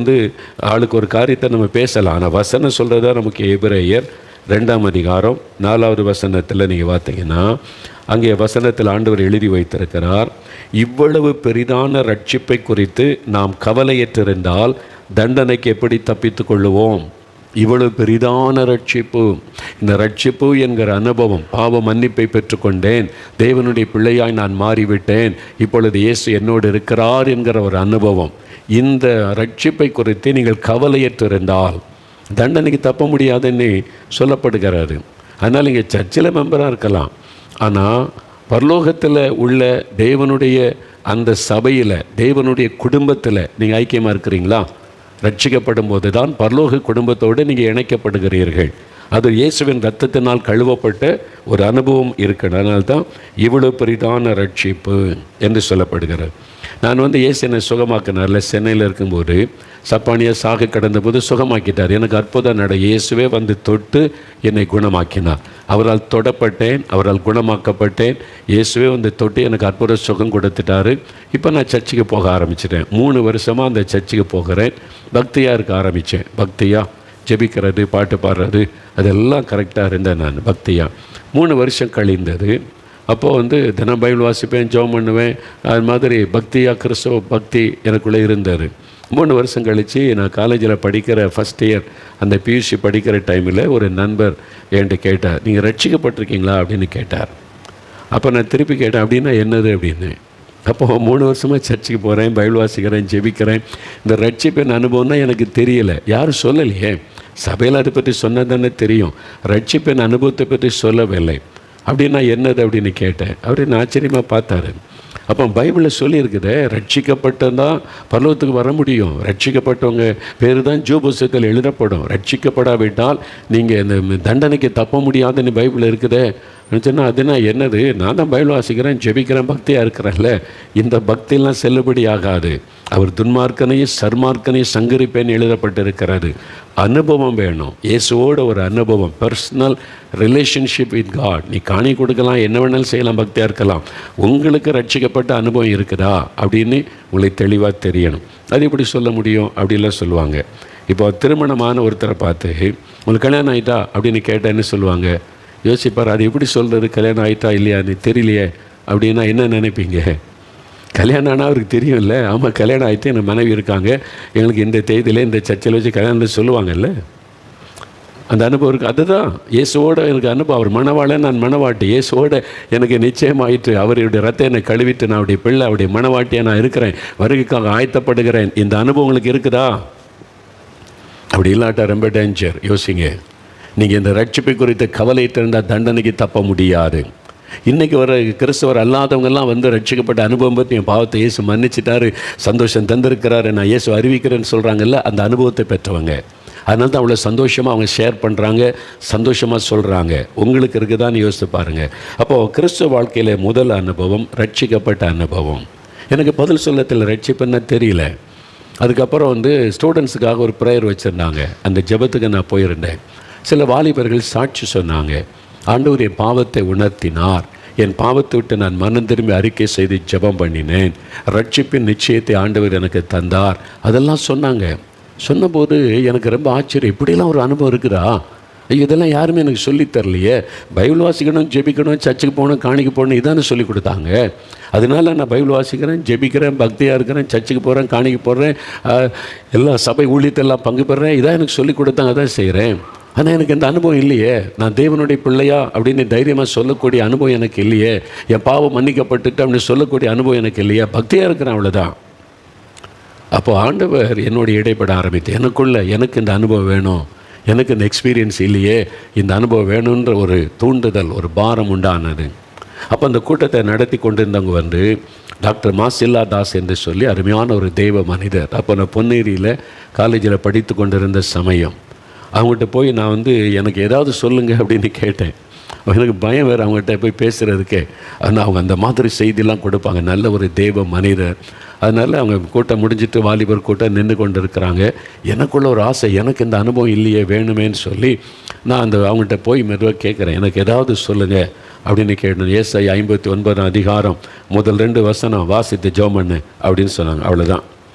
ஆளுக்கு ஒரு காரியத்தை நம்ம பேசலாம், ஆனால் வசனம் சொல்கிறதா நமக்கு. எபிரேயர் 2ஆம் அதிகாரம் 4வது வசனத்தில் நீங்கள் பார்த்தீங்கன்னா, அங்கே வசனத்தில் ஆண்டவர் எழுதி வைத்திருக்கிறார், இவ்வளவு பெரிதான ரட்சிப்பை குறித்து நாம் கவலையற்றிருந்தால் தண்டனைக்கு எப்படி தப்பித்து கொள்ளுவோம்? இவ்வளவு பெரிதான ரட்சிப்பு, இந்த ரட்சிப்பு என்கிற அனுபவம், பாவ மன்னிப்பை பெற்றுக்கொண்டேன், தேவனுடைய பிள்ளையாய் நான் மாறிவிட்டேன், இப்பொழுது இயேசு என்னோடு இருக்கிறார் என்கிற ஒரு அனுபவம், இந்த ரட்சிப்பை குறித்து நீங்கள் கவலையற்றிருந்தால் தண்டனைக்கு தப்ப முடியாதுன்னு சொல்லப்படுகிறாரு. அதனால் இங்கே சர்ச்சில் மெம்பராக இருக்கலாம், ஆனால் பரலோகத்தில் உள்ள தேவனுடைய அந்த சபையில், தேவனுடைய குடும்பத்தில் நீங்கள் ஐக்கியமாக இருக்கிறீங்களா? ரட்சிக்கப்படும் போது தான் பரலோக குடும்பத்தோடு நீங்கள் இணைக்கப்படுகிறீர்கள். அது இயேசுவின் இரத்தத்தினால் கழுவப்பட்ட ஒரு அனுபவம் இருக்கிறது. அதனால்தான் இவ்வளோ பெரிதான ரட்சிப்பு என்று சொல்லப்படுகிறது. நான் இயேசு என்னை சுகமாக்கினார்ல, சென்னையில் இருக்கும்போது சப்பானியாக சாக கடந்தபோது சுகமாக்கிட்டார். எனக்கு அற்புதம் நட இயேசுவே தொட்டு என்னை குணமாக்கினார். அவரால் தொடப்பட்டேன், அவரால் குணமாக்கப்பட்டேன். இயேசுவே தொட்டு எனக்கு அற்புத சுகம் கொடுத்துட்டாரு. இப்போ நான் சர்ச்சுக்கு போக ஆரம்பிச்சிட்டேன். 3 வருஷமாக அந்த சர்ச்சுக்கு போகிறேன். பக்தியாக இருக்க ஆரம்பித்தேன். பக்தியாக ஜெபிக்கிறது, பாட்டு பாடுறது, அதெல்லாம் கரெக்டாக இருந்தேன். நான் பக்தியாக 3 வருஷம் கழிந்தது. அப்போது தினம் பைபிள் வாசிப்பேன், ஜெபம் பண்ணுவேன். அது மாதிரி பக்தியாக கிறிஸ்தவ பக்தி எனக்குள்ளே இருந்தார். 3 வருஷம் கழித்து நான் காலேஜில் படிக்கிற ஃபஸ்ட் இயர், அந்த பியூசி படிக்கிற டைமில் ஒரு நண்பர் என்கிட்ட கேட்டார், நீங்கள் ரட்சிக்கப்பட்டிருக்கீங்களா அப்படின்னு கேட்டார். அப்போ நான் திருப்பி கேட்டேன், அப்படின்னா என்னது அப்படின்னு. அப்போது 3 வருஷமாக சர்ச்சுக்கு போகிறேன், பைபிள் வாசிக்கிறேன், ஜெபிக்கிறேன். இந்த ரட்சிப்பின் அனுபவம்னா எனக்கு தெரியலை, யாரும் சொல்லலையே. சபையில் அதை பற்றி சொன்னதானே தெரியும், ரட்சிப்பின் அனுபவத்தை பற்றி சொல்லவில்லை. அப்படின்னா என்னது அப்படின்னு கேட்டேன். அவர் என்ன ஆச்சரியமாக பார்த்தாரு. அப்போ பைபிளில் சொல்லியிருக்குது, ரட்சிக்கப்பட்டதான் பரலோகத்துக்கு வர முடியும், ரட்சிக்கப்பட்டவங்க பேர் தான் ஜீவ புஸ்தகத்தில் எழுதப்படும், ரட்சிக்கப்படாவிட்டால் நீங்கள் இந்த தண்டனைக்கு தப்ப முடியாதுன்னு பைபிள் இருக்குதே சொன்னால், அதுனா என்னது? நான் தான் பைபிள் வாசிக்கிறேன், ஜெபிக்கிறேன், பக்தியாக இருக்கிறேன்ல, இந்த பக்தியெல்லாம் செல்லுபடி ஆகாது. அவர் துன்மார்க்கனையும் சர்மார்க்கனையும் சங்கரிப்பேன்னு எழுதப்பட்டிருக்கிறது. அனுபவம் வேணும், இயேசுவோட ஒரு அனுபவம், பர்சனல் ரிலேஷன்ஷிப் வித் காட். நீ காணி கொடுக்கலாம், என்ன வேணாலும் செய்யலாம், பக்தியாக இருக்கலாம். உங்களுக்கு ரட்சிக்கப்பட்ட அனுபவம் இருக்குதா அப்படின்னு உங்களுக்கு தெளிவாக தெரியணும். அது எப்படி சொல்ல முடியும் அப்படிலாம் சொல்லுவாங்க. இப்போ திருமணமான ஒருத்தரை பார்த்து உங்களுக்கு கல்யாணம் ஆகிட்டா அப்படின்னு கேட்டால் என்ன சொல்லுவாங்க? யோசிப்பார், அது எப்படி சொல்கிறது, கல்யாணம் ஆகிட்டா இல்லையான்னு தெரியலையே அப்படின்னா என்ன நினைப்பீங்க? கல்யாணம் ஆனால் அவருக்கு தெரியும்ல, ஆமாம் கல்யாணம் ஆகிட்டு எனக்கு மனைவி இருக்காங்க, எங்களுக்கு இந்த தேதியில் இந்த சர்ச்சில் வச்சு கல்யாணம் சொல்லுவாங்கல்ல, அந்த அனுபவம் இருக்குது. அதுதான் இயேசுவோட எனக்கு அனுபவம். அவர் மணவாளன், நான் மணவாட்டி. இயேசுவோட எனக்கு நிச்சயமாயிட்டு, அவருடைய ரத்தை என்னை கழுவிட்டு நான் அவருடைய பிள்ளை, அவருடைய மணவாட்டியாக நான் இருக்கிறேன், வருகைக்காக ஆயத்தப்படுகிறேன். இந்த அனுபவம் உங்களுக்கு இருக்குதா? அப்படி இல்லாட்டா ரொம்ப டேஞ்சர். யோசிங்க, நீங்கள் இந்த ரட்சிப்பை குறித்த கவலையிட்டு இருந்தால் தண்டனைக்கு தப்ப முடியாது. இன்றைக்கி வர கிறிஸ்தவர் அல்லாதவங்கெல்லாம் ரட்சிக்கப்பட்ட அனுபவம் பற்றி என் பாவத்தை இயேசு மன்னிச்சிட்டாரு, சந்தோஷம் தந்திருக்கிறாரு, நான் இயேசு அறிவிக்கிறேன்னு சொல்கிறாங்கல்ல, அந்த அனுபவத்தை பெற்றவங்க. அதனால தான் அவ்வளோ சந்தோஷமாக அவங்க ஷேர் பண்ணுறாங்க, சந்தோஷமாக சொல்கிறாங்க. உங்களுக்கு இருக்குதான்னு யோசித்து பாருங்கள். அப்போது கிறிஸ்துவ வாழ்க்கையில் முதல் அனுபவம் ரட்சிக்கப்பட்ட அனுபவம். எனக்கு பதில் சொல்லத்தில் ரட்சிப்புன்னு தெரியல. அதுக்கப்புறம் ஸ்டூடெண்ட்ஸுக்காக ஒரு ப்ரேயர் வச்சுருந்தாங்க. அந்த ஜெபத்துக்கு நான் போயிருந்தேன். சில வாலிபர்கள் சாட்சி சொன்னாங்க, ஆண்டவர் என் பாவத்தை உணர்த்தினார், என் பாவத்தை விட்டு நான் மனம் திரும்பி அறிக்கை செய்து ஜெபம் பண்ணினேன், ரட்சிப்பின் நிச்சயத்தை ஆண்டவர் எனக்கு தந்தார், அதெல்லாம் சொன்னாங்க. சொன்னபோது எனக்கு ரொம்ப ஆச்சரியம், இப்படிலாம் ஒரு அனுபவம் இருக்குதா? இதெல்லாம் யாருமே எனக்கு சொல்லித் தரலையே. பைபிள் வாசிக்கணும், ஜெபிக்கணும், சர்ச்சுக்கு போகணும், காணிக்கு போகணும், இதானே சொல்லி கொடுத்தாங்க. அதனால நான் பைபிள் வாசிக்கிறேன், ஜெபிக்கிறேன், பக்தியாக இருக்கிறேன், சர்ச்சுக்கு போகிறேன், காணிக்கு போடுறேன், எல்லா சபை ஊழியத்தெல்லாம் பங்கு பெறேன், இதான் எனக்கு சொல்லி கொடுத்தாங்க, அதான் செய்கிறேன். ஆனால் எனக்கு இந்த அனுபவம் இல்லையே. நான் தேவனுடைய பிள்ளையா அப்படின்னு தைரியமாக சொல்லக்கூடிய அனுபவம் எனக்கு இல்லையே. என் பாவம் மன்னிக்கப்பட்டுட்டு அப்படின்னு சொல்லக்கூடிய அனுபவம் எனக்கு இல்லையா. பக்தியாக இருக்கிறேன், அவ்வளோதான். அப்போது ஆண்டவர் என்னோட இடைப்பட ஆரம்பித்து, எனக்கு இந்த அனுபவம் வேணும், எனக்கு இந்த எக்ஸ்பீரியன்ஸ் இல்லையே, இந்த அனுபவம் வேணுன்ற ஒரு தூண்டுதல், ஒரு பாரம் உண்டானது. அப்போ அந்த கூட்டத்தை நடத்தி கொண்டிருந்தவங்க டாக்டர் மாசில்லா தாஸ் என்று சொல்லி அருமையான ஒரு தெய்வ மனிதர். அப்போ நான் பொன்னேரியில் காலேஜில் படித்து கொண்டிருந்த சமயம் அவங்ககிட்ட போய் நான் எனக்கு ஏதாவது சொல்லுங்கள் அப்படின்னு கேட்டேன். எனக்கு பயம் வேறு அவங்ககிட்ட போய் பேசுகிறதுக்கே. ஆனால் அவங்க அந்த மாதிரி செய்திலாம் கொடுப்பாங்க, நல்ல ஒரு தெய்வ மனிதர். அதனால் அவங்க கூட்டம் முடிஞ்சிட்டு வாலிபர் கூட்டம் நின்று கொண்டு இருக்கிறாங்க. எனக்குள்ள ஒரு ஆசை, எனக்கு இந்த அனுபவம் இல்லையே, வேணுமேன்னு சொல்லி நான் அவங்ககிட்ட போய் மெதுவாக கேட்குறேன், எனக்கு ஏதாவது சொல்லுங்கள் அப்படின்னு கேட்டேன். ஏசாயா 59 அதிகாரம் முதல் 2 வசனம் வாசித்து ஜெபம் பண்ணு அப்படின்னு சொன்னாங்க. அவ்வளோதான்,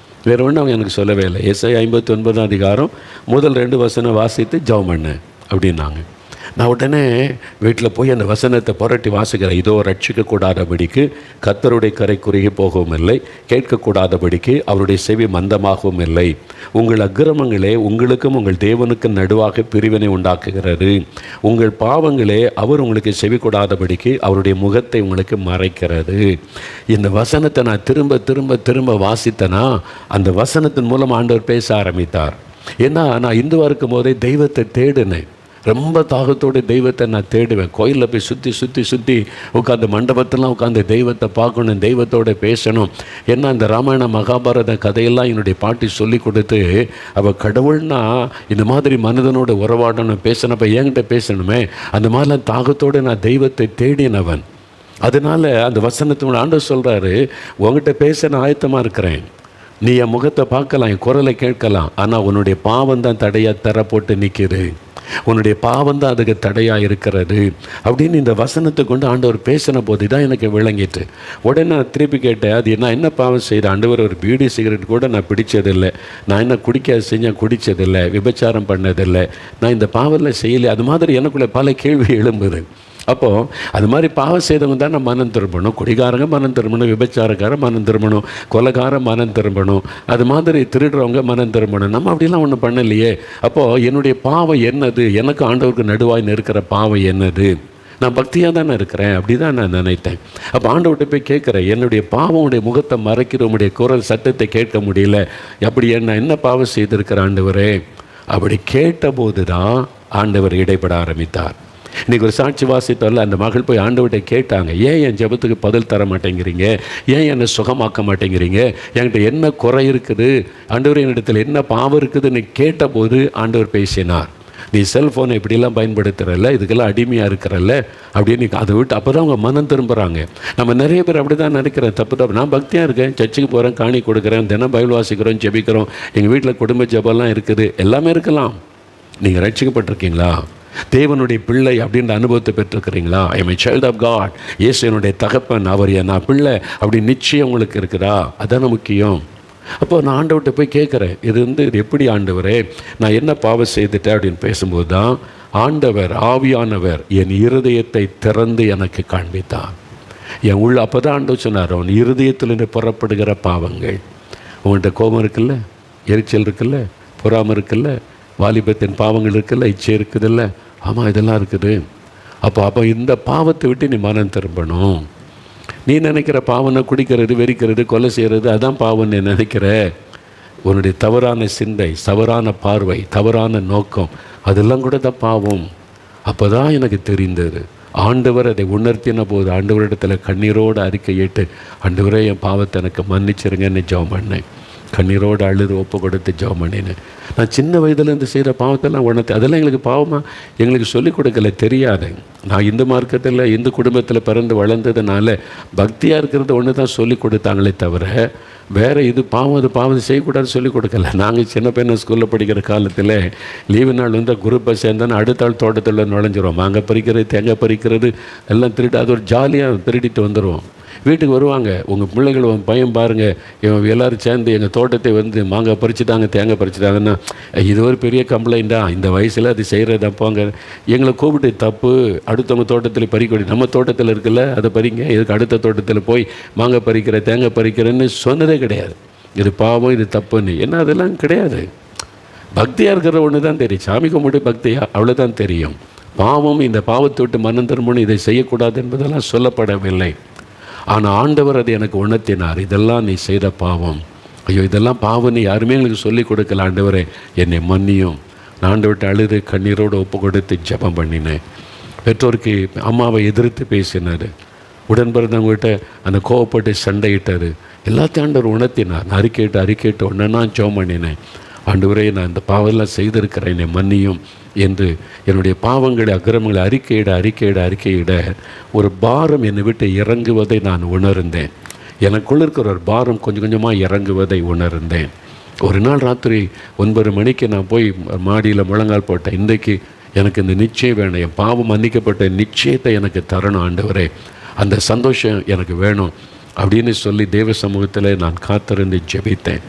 வேறு ஒன்றும் அவங்க எனக்கு சொல்லவே இல்லை. ஏசாயா 59 அதிகாரம் முதல் 2 வசனம் வாசித்து ஜெபம் பண்ணு அப்படின்னாங்க. நான் உடனே வீட்டில் போய் அந்த வசனத்தை புரட்டி வாசிக்கிறேன். இதோ ரட்சிக்கக்கூடாதபடிக்கு கர்த்தருடைய கரை குறுகி போகவும் இல்லை, கேட்கக்கூடாதபடிக்கு அவருடைய செவி மந்தமாகவும் இல்லை. உங்கள் அக்கிரமங்களே உங்களுக்கும் உங்கள் தேவனுக்கும் நடுவாக பிரிவினை உண்டாக்குகிறது. உங்கள் பாவங்களே அவர் உங்களுக்கு செவி கூடாதபடிக்கு அவருடைய முகத்தை உங்களுக்கு மறைக்கிறது. இந்த வசனத்தை நான் திரும்ப திரும்ப திரும்ப வாசித்தனா அந்த வசனத்தின் மூலம் ஆண்டவர் பேச ஆரம்பித்தார். ஏன்னா நான் இந்துவாக இருக்கும் போதே தெய்வத்தை தேடினேன். ரொம்ப தாகத்தோடு தெய்வத்தை நான் தேடுவேன். கோயிலில் போய் சுற்றி சுற்றி சுற்றி உட்காந்து மண்டபத்தெல்லாம் உட்காந்து தெய்வத்தை பார்க்கணும், தெய்வத்தோடு பேசணும். ஏன்னா இந்த ராமாயண மகாபாரத கதையெல்லாம் என்னுடைய பாட்டி சொல்லி கொடுத்து அவள் கடவுள்னா இந்த மாதிரி மனிதனோட உறவாடணும், பேசணப்ப என்கிட்ட பேசணுமே, அந்த மாதிரிலாம் தாகத்தோடு நான் தெய்வத்தை தேடினவன். அதனால் அந்த வசனத்தோட ஆண்டவர் சொல்கிறாரு, உங்ககிட்ட பேச நான் ஆயத்தமாக இருக்கிறேன், நீ என் முகத்தை பார்க்கலாம், என் குரலை கேட்கலாம், ஆனால் உன்னுடைய பாவம் தான் தடையாக தர போட்டு நிற்கிது, உன்னுடைய பாவம் தான் அதுக்கு தடையாக இருக்கிறது அப்படின்னு இந்த வசனத்தை கொண்டு ஆண்டவர் பேசின போது தான் எனக்கு விளங்கிட்டு. உடனே நான் திருப்பி கேட்டேன், அது நான் என்ன பாவம் செய்கிறேன் ஆண்டவர்? ஒரு பீடி சிகரெட் கூட நான் பிடிச்சதில்லை, நான் என்ன குடிக்க செஞ்சேன் குடித்ததில்லை, விபச்சாரம் பண்ணதில்லை, நான் இந்த பாவத்தில் செய்யலை. அது மாதிரி எனக்குள்ளே பல கேள்வி எழும்புது. அப்போது அது மாதிரி பாவம் செய்தவங்க தான் நான் மனம் திரும்பணும், குடிகாரங்க மனம் திரும்பணும், விபச்சாரக்காரன் மனம் திரும்பணும், கொலைகாரன் மனம் திரும்பணும், அது மாதிரி திருடுறவங்க மனம் திரும்பணும். நம்ம அப்படிலாம் ஒன்றும் பண்ணலையே. அப்போது என்னுடைய பாவம் என்னது? எனக்கு ஆண்டவருக்கு நடுவாய் இருக்கிற பாவம் என்னது? நான் பக்தியாக தானே இருக்கிறேன், அப்படி தான் நான் நினைத்தேன். அப்போ ஆண்டவர்கிட்ட போய் கேட்குறேன், என்னுடைய பாவமுடைய முகத்தை மறைக்கிறவனுடைய குரல் சத்தத்தை கேட்க முடியல, அப்படி என்ன பாவம் செய்திருக்கிற ஆண்டவரே? அப்படி கேட்டபோது தான் ஆண்டவர் இடைப்பட ஆரம்பித்தார். இன்றைக்கி ஒரு சாட்சி வாசித்தோம்ல, அந்த மகள் போய் ஆண்டவர்கிட்ட கேட்டாங்க, ஏன் என் ஜெபத்துக்கு பதில் தர மாட்டேங்கிறீங்க, ஏன் என்னை சுகமாக்க மாட்டேங்கிறீங்க, என்கிட்ட என்ன குறை இருக்குது ஆண்டவர், என்னிடத்தில் என்ன பாவம் இருக்குதுன்னு கேட்டபோது ஆண்டவர் பேசினார். நீ செல்ஃபோனை இப்படிலாம் பயன்படுத்துகிறல்ல, இதுக்கெல்லாம் அடிமையாக இருக்கிறல்ல அப்படின்னு அதை விட்டு அப்போ தான் அவங்க மனம் திரும்புகிறாங்க. நம்ம நிறைய பேர் அப்படி தான் நினைக்கிறேன், தப்பு. நான் பக்தியாக இருக்கேன், சர்ச்சுக்கு போகிறேன், காணி கொடுக்குறேன், தினம் பைபிள் வாசிக்கிறோம், ஜெபிக்கிறோம், எங்கள் வீட்டில் குடும்ப ஜெபம்லாம் இருக்குது, எல்லாமே இருக்கலாம். நீங்கள் ரட்சிக்கப்பட்டிருக்கீங்களா? தேவனுடைய பிள்ளை அப்படின்ற அனுபவத்தை பெற்றிருக்கிறீங்களா? I am a child of God, இயேசு என்னுடைய தகப்பன், அவர் நான் பிள்ளை அப்படி நிச்சயம் உங்களுக்கு இருக்குதா? அதான முக்கியம். அப்போது நான் ஆண்டவர்கிட்ட போய் கேட்குறேன், இது எப்படி ஆண்டவரே, நான் என்ன பாவம் செய்துட்டேன் அப்படின்னு பேசும்போது தான் ஆண்டவர் ஆவியானவர் என் இருதயத்தை திறந்து எனக்கு காண்பித்தார். என் உள்ள அப்போ தான் ஆண்டவர் சொன்னார், அவன் இருதயத்திலிருந்து புறப்படுகிற பாவங்கள். உங்கள்கிட்ட கோபம் இருக்குல்ல, எரிச்சல் இருக்குல்ல, பொறாமை இருக்குல்ல, வாலிபத்தின் பாவங்கள் இருக்குல்ல, இச்சை இருக்குதில்ல, ஆமாம் இதெல்லாம் இருக்குது. அப்போ இந்த பாவத்தை விட்டு நீ மனம் திரும்பணும். நீ நினைக்கிற பாவனை குடிக்கிறது, வெறிக்கிறது, கொலை செய்கிறது, அதான் பாவம் நீ நினைக்கிற. உன்னுடைய தவறான சிந்தை, தவறான பார்வை, தவறான நோக்கம், அதெல்லாம் கூட தான் பாவம். அப்போ தான் எனக்கு தெரிந்தது. ஆண்டவர் அதை உணர்த்தின போது ஆண்டவரிடத்தில் கண்ணீரோடு அறிக்கையிட்டு, ஆண்டவரே என் பாவத்தை எனக்கு மன்னிச்சிருங்கன்னு ஜெபம் பண்ணேன். கண்ணீரோடு அழுது ஒப்பு கொடுத்து ஜெபம் பண்ணினேன். நான் சின்ன வயதுலேருந்து செய்கிற பாவத்தெல்லாம் உணர்த்து, அதெல்லாம் எங்களுக்கு பாவமாக எங்களுக்கு சொல்லிக் கொடுக்கல, தெரியாது. நான் இந்து மார்க்கத்தில் இந்து குடும்பத்தில் பிறந்து வளர்ந்ததுனால பக்தியாக இருக்கிறது ஒன்று தான் சொல்லிக் கொடுத்தாங்களே தவிர வேறு இது பாவம் அது பாவம் செய்யக்கூடாதுன்னு சொல்லிக் கொடுக்கல. நாங்கள் சின்ன பையனை ஸ்கூலில் படிக்கிற காலத்தில் லீவு நாள் குரூப்பை சேர்ந்தோன்னா அடுத்த ஆள் தோட்டத்தில் நுழைஞ்சிரும். மாங்காய் பறிக்கிறது, தேங்காய் பறிக்கிறது எல்லாம் திருட்டு, அது ஒரு ஜாலியாக திருடிட்டு வந்துடுவோம். வீட்டுக்கு வருவாங்க, உங்கள் பிள்ளைகள் உன் பையன் பாருங்கள், இவன் எல்லோரும் சேர்ந்து எங்கள் தோட்டத்தை மாங்காய் பறிச்சுட்டாங்க, தேங்காய் பறிச்சுட்டாங்கன்னா இது ஒரு பெரிய கம்ப்ளைண்ட்டா, இந்த வயசில் அது செய்கிறது தப்பாங்க. எங்களை கூப்பிட்டு தப்பு, அடுத்தவங்க தோட்டத்தில் பறிக்கொடி, நம்ம தோட்டத்தில் இருக்குல்ல அதை பறிங்க, இதுக்கு அடுத்த தோட்டத்தில் போய் மாங்காய் பறிக்கிற தேங்காய் பறிக்கிறேன்னு சொன்னதே கிடையாது. இது பாவம், இது தப்புன்னு. ஏன்னா அதெல்லாம் கிடையாது. பக்தியாக இருக்கிற ஒன்று தான் தெரியும், சாமி கும்பிட்டு பக்தியாக அவ்வளோதான் தெரியும். பாவம், இந்த பாவத்தை விட்டு மனம் திரும்பணும், இதை செய்யக்கூடாது என்பதெல்லாம் சொல்லப்படவில்லை. ஆனால் ஆண்டவர் அதை எனக்கு உணர்த்தினார், இதெல்லாம் நீ செய்த பாவம், ஐயோ இதெல்லாம் பாவம், நீ யாருமே எங்களுக்கு சொல்லிக் கொடுக்கல, ஆண்டவரே என்னை மன்னியும். நான் ஆண்டவர்கிட்ட அழுது கண்ணீரோடு ஒப்பு கொடுத்து ஜெபம் பண்ணினேன். பெற்றோருக்கு அம்மாவை எதிர்த்து பேசினார், உடன் பிறந்தவங்ககிட்ட அந்த கோவப்பட்டு சண்டையிட்டார், எல்லாத்தையும் ஆண்டவர் உணர்த்தினார். நான் அறிக்கையிட்டு ஒன்று நான் ஜெபம் பண்ணினேன், ஆண்டவரே நான் இந்த பாவெல்லாம் செய்திருக்கிறேன், என்னை மன்னியும் என்று என்னுடைய பாவங்களை அக்கிரமங்களை அறிக்கையிட ஒரு பாரம் என்னை விட்டு இறங்குவதை நான் உணர்ந்தேன். எனக்குள்ள இருக்கிற ஒரு பாரம் கொஞ்சம் கொஞ்சமாக இறங்குவதை உணர்ந்தேன். ஒரு நாள் ராத்திரி 9 மணிக்கு நான் போய் மாடியில் முழங்கால் போட்டேன். இன்றைக்கு எனக்கு இந்த நிச்சயம் வேணும், என் பாவம் மன்னிக்கப்பட்ட நிச்சயத்தை எனக்கு தரணும் ஆண்டவரே, அந்த சந்தோஷம் எனக்கு வேணும் அப்படின்னு சொல்லி தேவ சமூகத்தில் நான் காத்திருந்து ஜெபித்தேன்.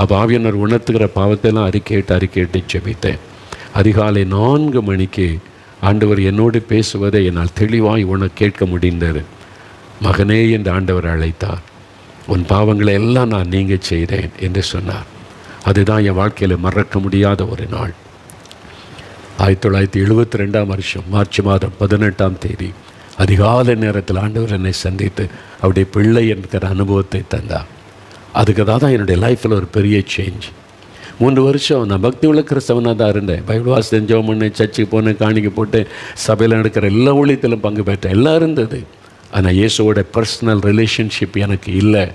அப்போ ஆவியானவர் உணர்த்துகிற பாவத்தையெல்லாம் அறிக்கையிட்டு ஜெபித்தேன். அதிகாலை 4 மணிக்கு ஆண்டவர் என்னோடு பேசுவதை என்னால் தெளிவாய் உனக்கு கேட்க முடிந்தது. மகனே என்று ஆண்டவர் அழைத்தார். உன் பாவங்களை எல்லாம் நான் நீங்க செய்தேன் என்று சொன்னார். அதுதான் என் வாழ்க்கையில் மறக்க முடியாத ஒரு நாள். 1972 வருஷம் மார்ச் மாதம் 18ஆம் தேதி அதிகாலை நேரத்தில் ஆண்டவர் என்னை சந்தித்து அவருடைய பிள்ளை என்கிற அனுபவத்தை தந்தார். அதுக்கு தான் என்னுடைய லைஃப்பில் ஒரு பெரிய சேஞ்ச். 3 வருஷம் நான் பக்தி உள்ள கிறிஸ்தவனாக தான் இருந்தேன். பைபிள் வாசித்தேன், ஜெபம் பண்ணேன், சர்ச்சுக்கு போனேன், காணிக்கை போட்டு சபையில் நடக்கிற எல்லா ஊழியத்திலும் பங்கு பெற்றேன், எல்லாம் இருந்தது. ஆனால் இயேசுவோட பர்சனல் ரிலேஷன்ஷிப் எனக்கு இல்லை.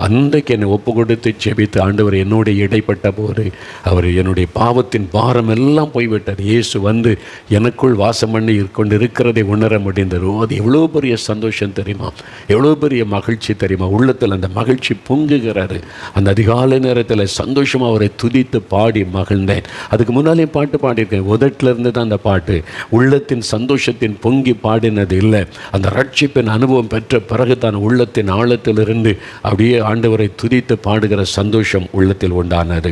அன்றைக்கு என்னை ஒப்பு கொடுத்து ஜெபித்து ஆண்டவர் என்னோட இடைப்பட்ட போது அவர் என்னுடைய பாவத்தின் பாரம் எல்லாம் போய்விட்டார். இயேசு வந்து எனக்குள் வாசம் பண்ணி கொண்டு இருக்கிறதை உணர முடிந்தது. அது எவ்வளோ பெரிய சந்தோஷம் தெரியுமா, எவ்வளோ பெரிய மகிழ்ச்சி தெரியுமா. உள்ளத்தில் அந்த மகிழ்ச்சி பொங்குகிறாரு. அந்த அதிகாலை நேரத்தில் சந்தோஷமாக அவரை துதித்து பாடி மகிழ்ந்தேன். அதுக்கு முன்னாலே பாட்டு பாடியிருக்கேன். உதட்டில் இருந்து தான் அந்த பாட்டு. உள்ளத்தின் சந்தோஷத்தின் பொங்கி பாடினது இல்லை. அந்த ரட்சிப்பின் அனுபவம் பெற்ற பிறகு தான் உள்ளத்தின் ஆழத்திலிருந்து அப்படியே ஆண்டவரை துதித்து பாடுகிற சந்தோஷம் உள்ளத்தில் உண்டானது.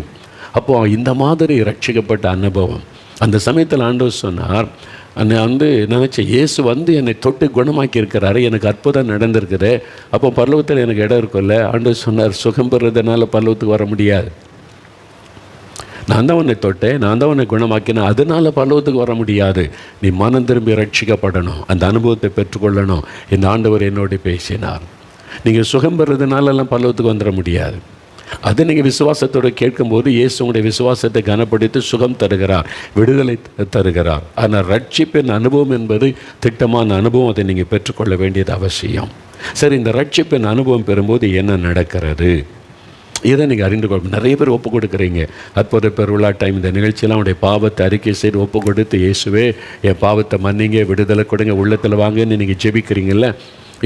அப்போது இந்த மாதிரி ரட்சிக்கப்பட்ட அனுபவம் அந்த சமயத்தில் ஆண்டவர் சொன்னார். நான் நினச்சேன், இயேசு வந்து என்னை தொட்டு குணமாக்கி இருக்கிறாரு, எனக்கு அற்புதம் நடந்திருக்குது, அப்போ பரலோகத்தில் எனக்கு இடம் இருக்குல்ல. ஆண்டவர் சொன்னார், சுகம் பெறுறதுனால பரலோகத்துக்கு வர முடியாது. நான் தான் உன்னை தொட்டேன், நான் தான் உன்னை குணமாக்கினேன், அதனால் பரலோகத்துக்கு வர முடியாது. நீ மனம் திரும்பி ரட்சிக்கப்படணும், அந்த அனுபவத்தை பெற்றுக்கொள்ளணும். இந்த ஆண்டவர் என்னோடு பேசினார். நீங்கள் சுகம் பெறதுனாலெல்லாம் பரலோகத்துக்கு வந்துட முடியாது. அது நீங்கள் விசுவாசத்தோடு கேட்கும்போது இயேசு உங்களுடைய விசுவாசத்தை கனப்படுத்தி சுகம் தருகிறார், விடுதலை தருகிறார். ஆனால் ரட்சிப்பின் அனுபவம் என்பது திட்டமான அனுபவம். அதை நீங்கள் பெற்றுக்கொள்ள வேண்டியது அவசியம். சரி, இந்த ரட்சிப்பின் அனுபவம் பெறும்போது என்ன நடக்கிறது இதை நீங்கள் அறிந்து கொள்ள. நிறைய பேர் ஒப்பு கொடுக்குறீங்க. அற்புத பெருவிழா டைம் இந்த நிகழ்ச்சியெல்லாம் அவனுடைய பாவத்தை அறிக்கை செய்து ஒப்பு கொடுத்து, இயேசுவே என் பாவத்தை மன்னிங்க, விடுதலை கொடுங்க, உள்ளத்தில் வாங்கன்னு நீங்கள் ஜெபிக்கிறீங்கல்ல.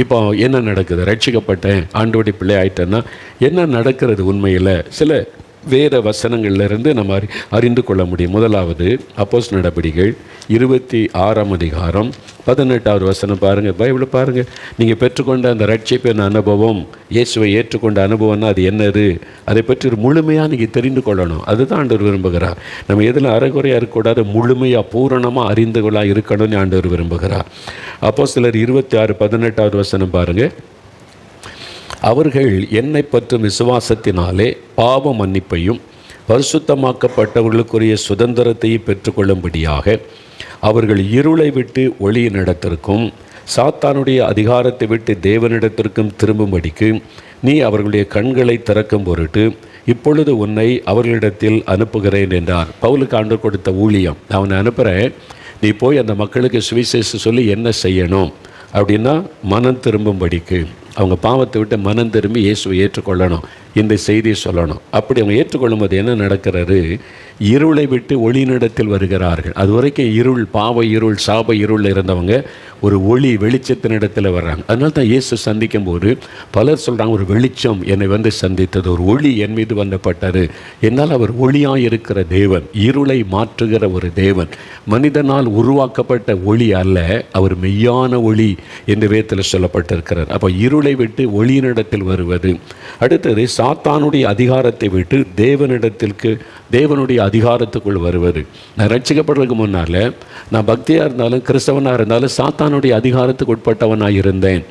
இப்போ என்ன நடக்குது? ரட்சிக்கப்பட்டேன், ஆண்டோடைய பிள்ளை ஆயிட்டேன்னா என்ன நடக்கிறது? உண்மையில் சில வேத வசனங்கள்லேருந்து நம்ம அறிந்து கொள்ள முடியும். முதலாவது அப்போஸ்தலர் நடபடிகள் 26ஆம் அதிகாரம் 18வது வசனம் பாருங்கள். பைபிளை பாருங்கள். நீங்கள் பெற்றுக்கொண்ட அந்த ரட்சிப்பின் அனுபவம், இயேசுவை ஏற்றுக்கொண்ட அனுபவம்னா அது என்னது, அதை பற்றி முழுமையாக நீங்கள் தெரிந்து கொள்ளணும். அதுதான் ஆண்டவர் விரும்புகிறார். நம்ம எதில் அரைகுறையாக இருக்கக்கூடாது, முழுமையாக பூரணமாக அறிந்துகளாக இருக்கணும்னு ஆண்டவர் விரும்புகிறார். அப்போஸ்தலர் 26:18வது வசனம் பாருங்கள். அவர்கள் என்னை பற்றும் விசுவாசத்தினாலே பாவ மன்னிப்பையும் பரிசுத்தமாக்கப்பட்டவர்களுக்குரிய சுதந்திரத்தையும் பெற்றுக்கொள்ளும்படியாக அவர்கள் இருளை விட்டு ஒளியினிடத்திற்கும் சாத்தானுடைய அதிகாரத்தை விட்டு தேவனிடத்திற்கும் திரும்பும்படிக்கு நீ அவர்களுடைய கண்களை திறக்கும் பொருட்டு இப்பொழுது உன்னை அவர்களிடத்தில் அனுப்புகிறேன் என்றார். பவுலுக்கு ஆண்டவர் கொடுத்த ஊழியம், அவனை அனுப்புகிறேன், நீ போய் அந்த மக்களுக்கு சுவிசேஷம் சொல்லி என்ன செய்யணும் அப்படின்னா, மனம் திரும்பும்படிக்கு, அவங்க பாவத்தை விட்டு மனம் திரும்பி இயேசுவை ஏற்றுக்கொள்ளணும், இந்த செய்தியை சொல்லணும். அப்படி அவங்க ஏற்றுக்கொள்ளும் போது என்ன நடக்கிறது? இருளை விட்டு ஒளியினிடத்தில் வருகிறார்கள். அது வரைக்கும் இருள், பாவ இருள், சாப இருள் இருந்தவங்க ஒரு ஒளி வெளிச்சத்தினிடத்தில் வர்றாங்க. அதனால தான் இயேசு சந்திக்கும் போது பலர் சொல்கிறாங்க, ஒரு வெளிச்சம் என்னை வந்து சந்தித்தது, ஒரு ஒளி என் மீது வந்தப்பட்டது. என்னால் அவர் ஒளியாக இருக்கிற தேவன், இருளை மாற்றுகிற ஒரு தேவன், மனிதனால் உருவாக்கப்பட்ட ஒளி அல்ல, அவர் மெய்யான ஒளி என்று வேதத்தில் சொல்லப்பட்டிருக்கிறார். அப்போ இருளை விட்டு ஒளியினிடத்தில் வருவது. அடுத்தது சாத்தானுடைய அதிகாரத்தை விட்டு தேவனுடைய அதிகாரத்துக்குள் வருவது. நான் ரட்சிக்கப்படுறதுக்கு முன்னால் நான் பக்தியாக இருந்தாலும் கிறிஸ்தவனாக இருந்தாலும் சாத்தானுடைய அதிகாரத்துக்கு உட்பட்டவனாக இருந்தேன்.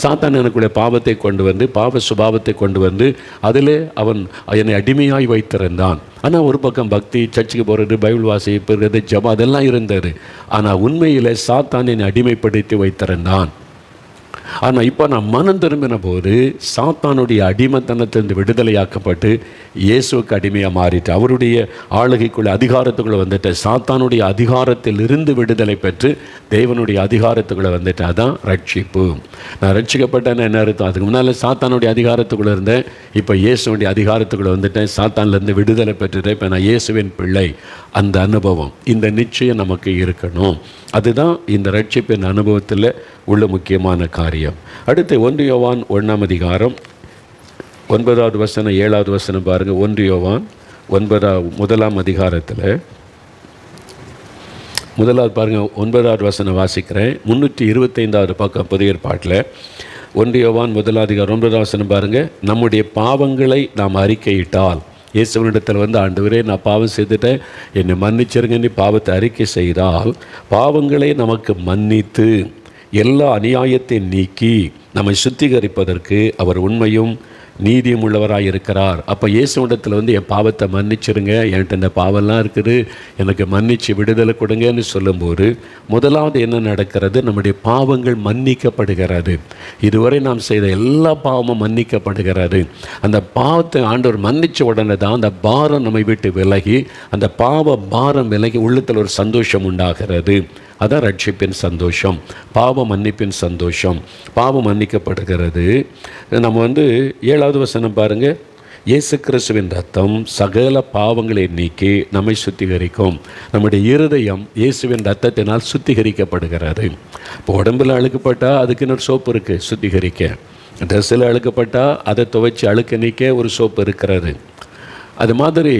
சாத்தான் எனக்குள்ளே பாவத்தை கொண்டு வந்து, பாவ சுபாவத்தை கொண்டு வந்து அதில் அவன் என்னை அடிமையாய் வைத்திருந்தான். ஆனால் ஒரு பக்கம் பக்தி, சர்ச்சுக்கு போகிறது, பைபிள் வாசிப்பது, ஜபம் அதெல்லாம் இருந்தது. ஆனால் உண்மையில் சாத்தான் என்னை அடிமைப்படுத்தி வைத்திருந்தான். ஆனால் இப்போ நான் மனம் திரும்பின போது சாத்தானுடைய அடிமைத்தனத்திலிருந்து விடுதலையாக்கப்பட்டு இயேசுவுக்கு அடிமையாக மாறிட்டு அவருடைய ஆளுகைக்குள்ளே அதிகாரத்துக்குள்ளே வந்துட்டு சாத்தானுடைய அதிகாரத்தில் இருந்து விடுதலை பெற்று தேவனுடைய அதிகாரத்துக்குள்ளே வந்துட்டு. அதான் ரட்சிப்பு. நான் ரட்சிக்கப்பட்டேன்னு என்ன அர்த்தம்? அதுக்கு முன்னால் சாத்தானுடைய அதிகாரத்துக்குள்ளே இருந்தேன், இப்போ இயேசுடைய அதிகாரத்துக்குள்ளே வந்துட்டேன், சாத்தான்லேருந்து விடுதலை பெற்றுட்டேன், இப்போ நான் இயேசுவின் பிள்ளை. அந்த அனுபவம், இந்த நிச்சயம் நமக்கு இருக்கணும். அதுதான் இந்த ரட்சிப்பின் அனுபவத்தில் உள்ள முக்கியமான காரியம். அடுத்து 1 யோவான் 1ஆம் அதிகாரம் 9வது வசனம் 7வது வசனம் பாருங்கள். 1 யோவான் 1ஆம் அதிகாரத்தில் 1வது பாருங்கள், 9வது வசனம் வாசிக்கிறேன். 325வது பக்கம் புதிய ஏற்பாட்டில் 1 யோவான் 1ஆம் அதிகாரம் 9வது வசனம் பாருங்கள். நம்முடைய பாவங்களை நாம் அறிக்கையிட்டால் இயேசுவனிடத்தில் வந்து, ஆண்டவரே நான் பாவம் செய்துட்டேன், என்னை மன்னிச்சிருங்க, நீ பாவத்தை அறிக்கை செய்தால் பாவங்களை நமக்கு மன்னித்து எல்லா அநியாயத்தை நீக்கி நம்மை சுத்திகரிப்பதற்கு அவர் உண்மையும் நீதியும் உள்ளவராக இருக்கிறார். அப்போ இயேசுவிடத்தில் வந்து என் பாவத்தை மன்னிச்சிருங்க, என்கிட்ட இந்த பாவம்லாம் இருக்குது, எனக்கு மன்னிச்சு விடுதலை கொடுங்கன்னு சொல்லும்போது முதலாவது என்ன நடக்கிறது? நம்முடைய பாவங்கள் மன்னிக்கப்படுகிறது. இதுவரை நாம் செய்த எல்லா பாவமும் மன்னிக்கப்படுகிறது. அந்த பாவத்தை ஆண்டவர் மன்னித்த உடனே தான் அந்த பாரம் நம்மை விட்டு விலகி, அந்த பாவ பாரம் விலகி உள்ளத்தில் ஒரு சந்தோஷம் உண்டாகிறது. அதான் ரட்சிப்பின் சந்தோஷம், பாவ மன்னிப்பின் சந்தோஷம். பாவம் மன்னிக்கப்படுகிறது. நம்ம வந்து 7வது வசனம் பாருங்கள். இயேசு கிறிஸ்துவின் ரத்தம் சகல பாவங்களை நீக்கி நம்மை சுத்திகரிக்கும். நம்முடைய இருதயம் இயேசுவின் ரத்தத்தினால் சுத்திகரிக்கப்படுகிறது. இப்போ உடம்பில் அழுக்கப்பட்டால் அதுக்குன்னு ஒரு சோப்பு இருக்குது சுத்திகரிக்க. ட்ரெஸ்ஸில் அழுக்கப்பட்டால் அதை துவைச்சி அழுக்க நீக்க ஒரு சோப்பு இருக்கிறது. அது மாதிரி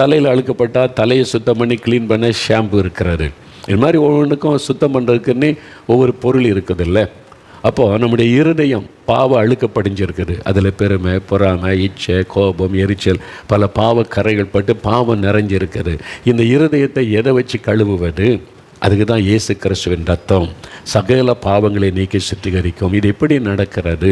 தலையில் அழுக்கப்பட்டால் தலையை சுத்தம் பண்ணி க்ளீன் பண்ண ஷாம்பு இருக்கிறது. இது மாதிரி ஒவ்வொன்றுக்கும் சுத்தம் பண்ணுறதுக்குன்னே ஒவ்வொரு பொருள் இருக்குது இல்லை? அப்போது நம்முடைய இருதயம் பாவ அழுக்க படிஞ்சிருக்குது. அதில் பெருமை, பொறாமை, இச்சை, கோபம், எரிச்சல், பல பாவ கரைகள் பட்டு பாவம் நிறைஞ்சிருக்குது. இந்த இருதயத்தை எதை வச்சு கழுவுவது? அதுக்கு தான் இயேசு கிறிஸ்துவின் ரத்தம் சகல பாவங்களை நீக்கி சுத்திகரிக்கும். இது எப்படி நடக்கிறது?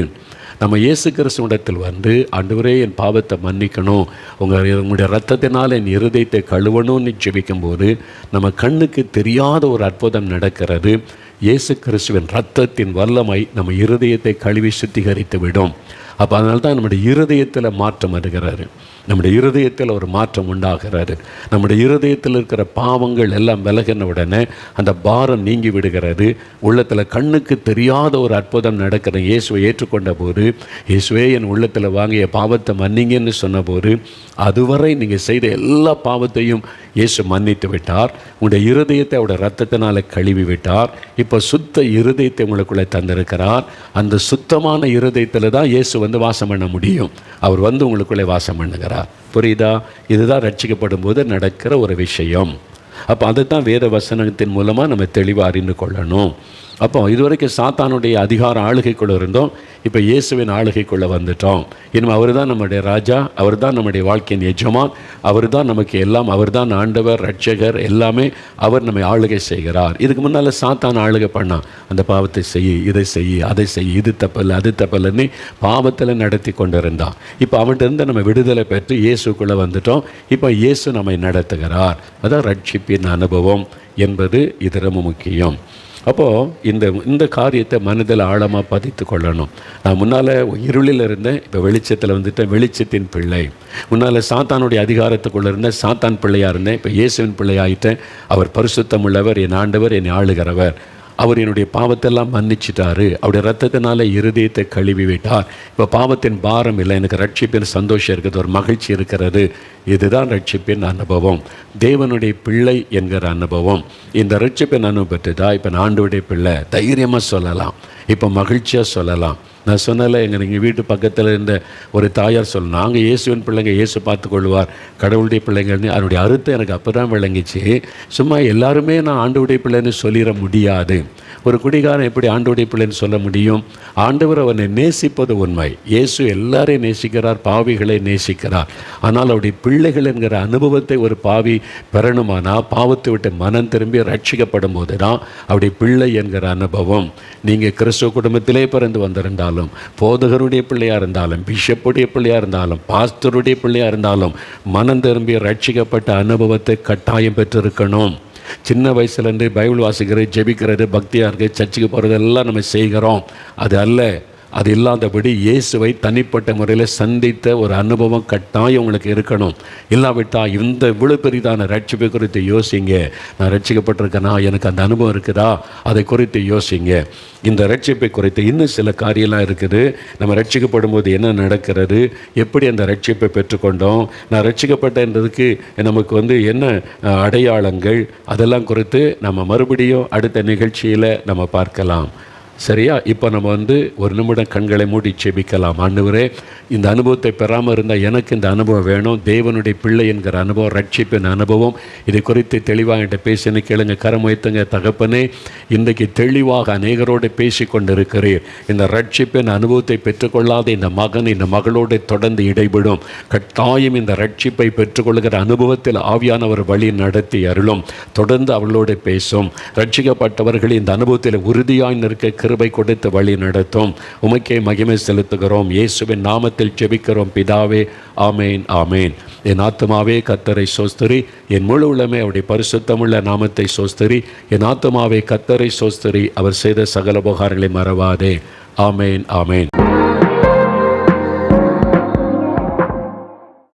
நம்ம இயேசு கிறிஸ்துவிடத்தில் வந்து, ஆண்டவரே என் பாவத்தை மன்னிக்கணும், உங்களுடைய ரத்தத்தினால் என் இருதயத்தை கழுவணும்னு ஜெபிக்கும்போது நம்ம கண்ணுக்கு தெரியாத ஒரு அற்புதம் நடக்கிறது. இயேசு கிறிஸ்துவின் ரத்தத்தின் வல்லமை நம்ம இருதயத்தை கழுவி சுத்திகரித்து விடும். அப்போ அதனால தான் நம்முடைய இருதயத்தில் மாற்றம் வருகிறது. நம்முடைய இருதயத்தில் ஒரு மாற்றம் உண்டாகிறது. நம்முடைய இருதயத்தில் இருக்கிற பாவங்கள் எல்லாம் விலகின உடனே அந்த பாரம் நீங்கி விடுகிறது. உள்ளத்தில் கண்ணுக்கு தெரியாத ஒரு அற்புதம் நடக்கிற. இயேசுவை ஏற்றுக்கொண்ட போது, இயேசுவே என் உள்ளத்தில் வாங்கிய பாவத்தை மன்னிங்கன்னு சொன்னபோது, அதுவரை நீங்கள் செய்த எல்லா பாவத்தையும் இயேசு மன்னித்து விட்டார். உங்களுடைய இருதயத்தை அவருடைய ரத்தத்தினால் கழுவி விட்டார். இப்போ சுத்த இருதயத்தை உங்களுக்குள்ளே தந்திருக்கிறார். அந்த சுத்தமான இருதயத்தில் தான் இயேசு வந்து வாசம் பண்ண முடியும். அவர் வந்து உங்களுக்குள்ளே வாசம் பண்ணுகிறார். புரியுதா? இதுதான் ரட்சிக்கப்படும் போது நடக்கிற ஒரு விஷயம். அப்போ அதுதான் வேத வசனத்தின் மூலமாக நம்ம தெளிவாக அறிந்து கொள்ளணும். அப்போ இதுவரைக்கும் சாத்தானுடைய அதிகார ஆளுகைக்குள்ளே இருந்தோம், இப்போ இயேசுவின் ஆளுகைக்குள்ளே வந்துட்டோம். இனிமேல் அவர் தான் நம்முடைய ராஜா, அவர் தான் நம்முடைய வாழ்க்கையின் எஜமான், அவர் தான் நமக்கு எல்லாம், அவர் தான் ஆண்டவர், ரட்சகர், எல்லாமே அவர் நம்மை ஆளுகை செய்கிறார். இதுக்கு முன்னால் சாத்தான் ஆளுகை பண்ணான். அந்த பாவத்தை செய், இதை செய், அதை செய், இது தப்பில்லை, அது தப்பில்லைன்னு பாவத்தில் நடத்தி கொண்டு இருந்தான். இப்போ அவன்கிட்ட நம்ம விடுதலை பெற்று இயேசுக்குள்ளே வந்துட்டோம். இப்போ இயேசு நம்மை நடத்துகிறார். அதான் ரட்சிப்பின் அனுபவம் என்பது இது ரொம்ப முக்கியம். அப்போது இந்த காரியத்தை மனதில் ஆழமாக பதித்து கொள்ளணும். நான் முன்னால் இருளில் இருந்தேன், இப்போ வெளிச்சத்தில் வந்துட்டேன், வெளிச்சத்தின் பிள்ளை. முன்னால் சாத்தானுடைய அதிகாரத்துக்குள்ளே இருந்தேன், சாத்தான் பிள்ளையாக இருந்தேன், இப்போ இயேசுவின் பிள்ளையாயிட்டேன். அவர் பரிசுத்தம் உள்ளவர், என் ஆண்டவர், என்னை ஆளுகிறவர். அவர் என்னுடைய பாவத்தெல்லாம் மன்னிச்சிட்டாரு. அவருடைய ரத்தத்தினால இருதயத்தை கழுவி விட்டார். இப்போ பாவத்தின் பாரம் இல்லை, எனக்கு ரட்சிப்பின் சந்தோஷம் இருக்குது, ஒரு மகிழ்ச்சி இருக்கிறது. இதுதான் ரட்சிப்பின் அனுபவம், தேவனுடைய பிள்ளை என்கிற அனுபவம். இந்த ரட்சிப்பின் அனுபவத்தை தான் இப்போ நான் ஆண்டவருடைய பிள்ளை தைரியமாக சொல்லலாம், இப்போ மகிழ்ச்சியாக சொல்லலாம். நான் சொன்னல, எங்கள் வீட்டு பக்கத்தில் இருந்த ஒரு தாயார் சொல்ல, நாங்கள் இயேசுவின் பிள்ளைங்க, இயேசு பார்த்து கொள்வார், கடவுளுடைய பிள்ளைங்கன்னு. அதனுடைய அர்த்தம் எனக்கு அப்போ தான் விளங்கிச்சு. சும்மா எல்லாருமே நான் ஆண்டவருடைய பிள்ளைன்னு சொல்லிட முடியாது. ஒரு குடிகாரன் எப்படி ஆண்டவருடைய பிள்ளைன்னு சொல்ல முடியும்? ஆண்டவர் அவனை நேசிப்பது உண்மை. இயேசு எல்லாரையும் நேசிக்கிறார், பாவிகளை நேசிக்கிறார். ஆனால் அவருடைய பிள்ளைகள் என்கிற அனுபவத்தை ஒரு பாவி பெறணுமானா பாவத்தை விட்டு மனம் திரும்பி ரட்சிக்கப்படும் போது தான் அவருடைய பிள்ளை என்கிற அனுபவம். நீங்கள் கிறிஸ்துவ குடும்பத்திலே பிறந்து வந்திருந்தாலும், போதகருடைய பிள்ளையாக இருந்தாலும், பிஷப்புடைய பிள்ளையாக இருந்தாலும், பாஸ்டருடைய பிள்ளையாக இருந்தாலும், மனம் திரும்பி ரட்சிக்கப்பட்ட அனுபவத்தை கட்டாயம் பெற்றிருக்கணும். சின்ன வயசுலேருந்து பைபிள் வாசிக்கிறது, ஜெபிக்கிறது, பக்தியாக இருக்குது, சர்ச்சுக்கு போகிறதெல்லாம் நம்ம செய்கிறோம். அது அல்ல. அது இல்லாதபடி இயேசுவை தனிப்பட்ட முறையில் சந்தித்த ஒரு அனுபவம் கட்டாயம் உங்களுக்கு இருக்கணும். இல்லாவிட்டால் இந்த இவ்வளோ பெரிதான ரட்சிப்பை குறித்து யோசிங்க. நான் ரட்சிக்கப்பட்டிருக்கேனா, எனக்கு அந்த அனுபவம் இருக்குதா, அதை குறித்து யோசிங்க. இந்த ரட்சிப்பை குறித்து இன்னும் சில காரியம்லாம் இருக்குது. நம்ம ரட்சிக்கப்படும் போது என்ன நடக்கிறது, எப்படி அந்த ரட்சிப்பை பெற்றுக்கொண்டோம், நான் ரட்சிக்கப்பட்டதுக்கு நமக்கு என்ன அடையாளங்கள், அதெல்லாம் குறித்து நம்ம மறுபடியும் அடுத்த நிகழ்ச்சியில் நம்ம பார்க்கலாம். சரியா? இப்போ நம்ம ஒரு நிமிடம் கண்களை மூடி செபிக்கலாம். ஆண்டவரே, இந்த அனுபவத்தை பெறாமல் இருந்தால் எனக்கு இந்த அனுபவம் வேணும், தேவனுடைய பிள்ளை என்கிற அனுபவம், ரட்சிப்பின் அனுபவம், இதை குறித்து தெளிவாக என்கிட்ட பேசின கேளுங்க. கரம் வைத்துங்க. தகப்பனே, இன்றைக்கு தெளிவாக அநேகரோடு பேசி கொண்டிருக்கிறீர். இந்த ரட்சிப்பின் அனுபவத்தை பெற்றுக்கொள்ளாத இந்த மகன் இந்த மகளோடு தொடர்ந்து இடைபடும். கட்டாயம் இந்த ரட்சிப்பை பெற்றுக்கொள்கிற அனுபவத்தில் ஆவியானவர் வழி நடத்தி அருளும். தொடர்ந்து அவர்களோடு பேசும். ரட்சிக்கப்பட்டவர்கள் இந்த அனுபவத்தில் உறுதியாய் நிற்க கிருபை கொடுத்து வழி நடத்தும். உமக்கே மகிமை செலுத்துகிறோம். இயேசுவின் நாமத்தில் ஜெபிக்கிறோம் பிதாவே. ஆமேன், ஆமேன். என் ஆத்துமாவே கர்த்தரை சோஸ்தரி, என் முழு உள்ளமே அவருடைய பரிசுத்தமுள்ள நாமத்தை சோஸ்தரி. என் ஆத்துமாவே கர்த்தரை சோஸ்தரி, அவர் செய்த சகல உபகாரங்களை மறவாதே. ஆமேன், ஆமேன்.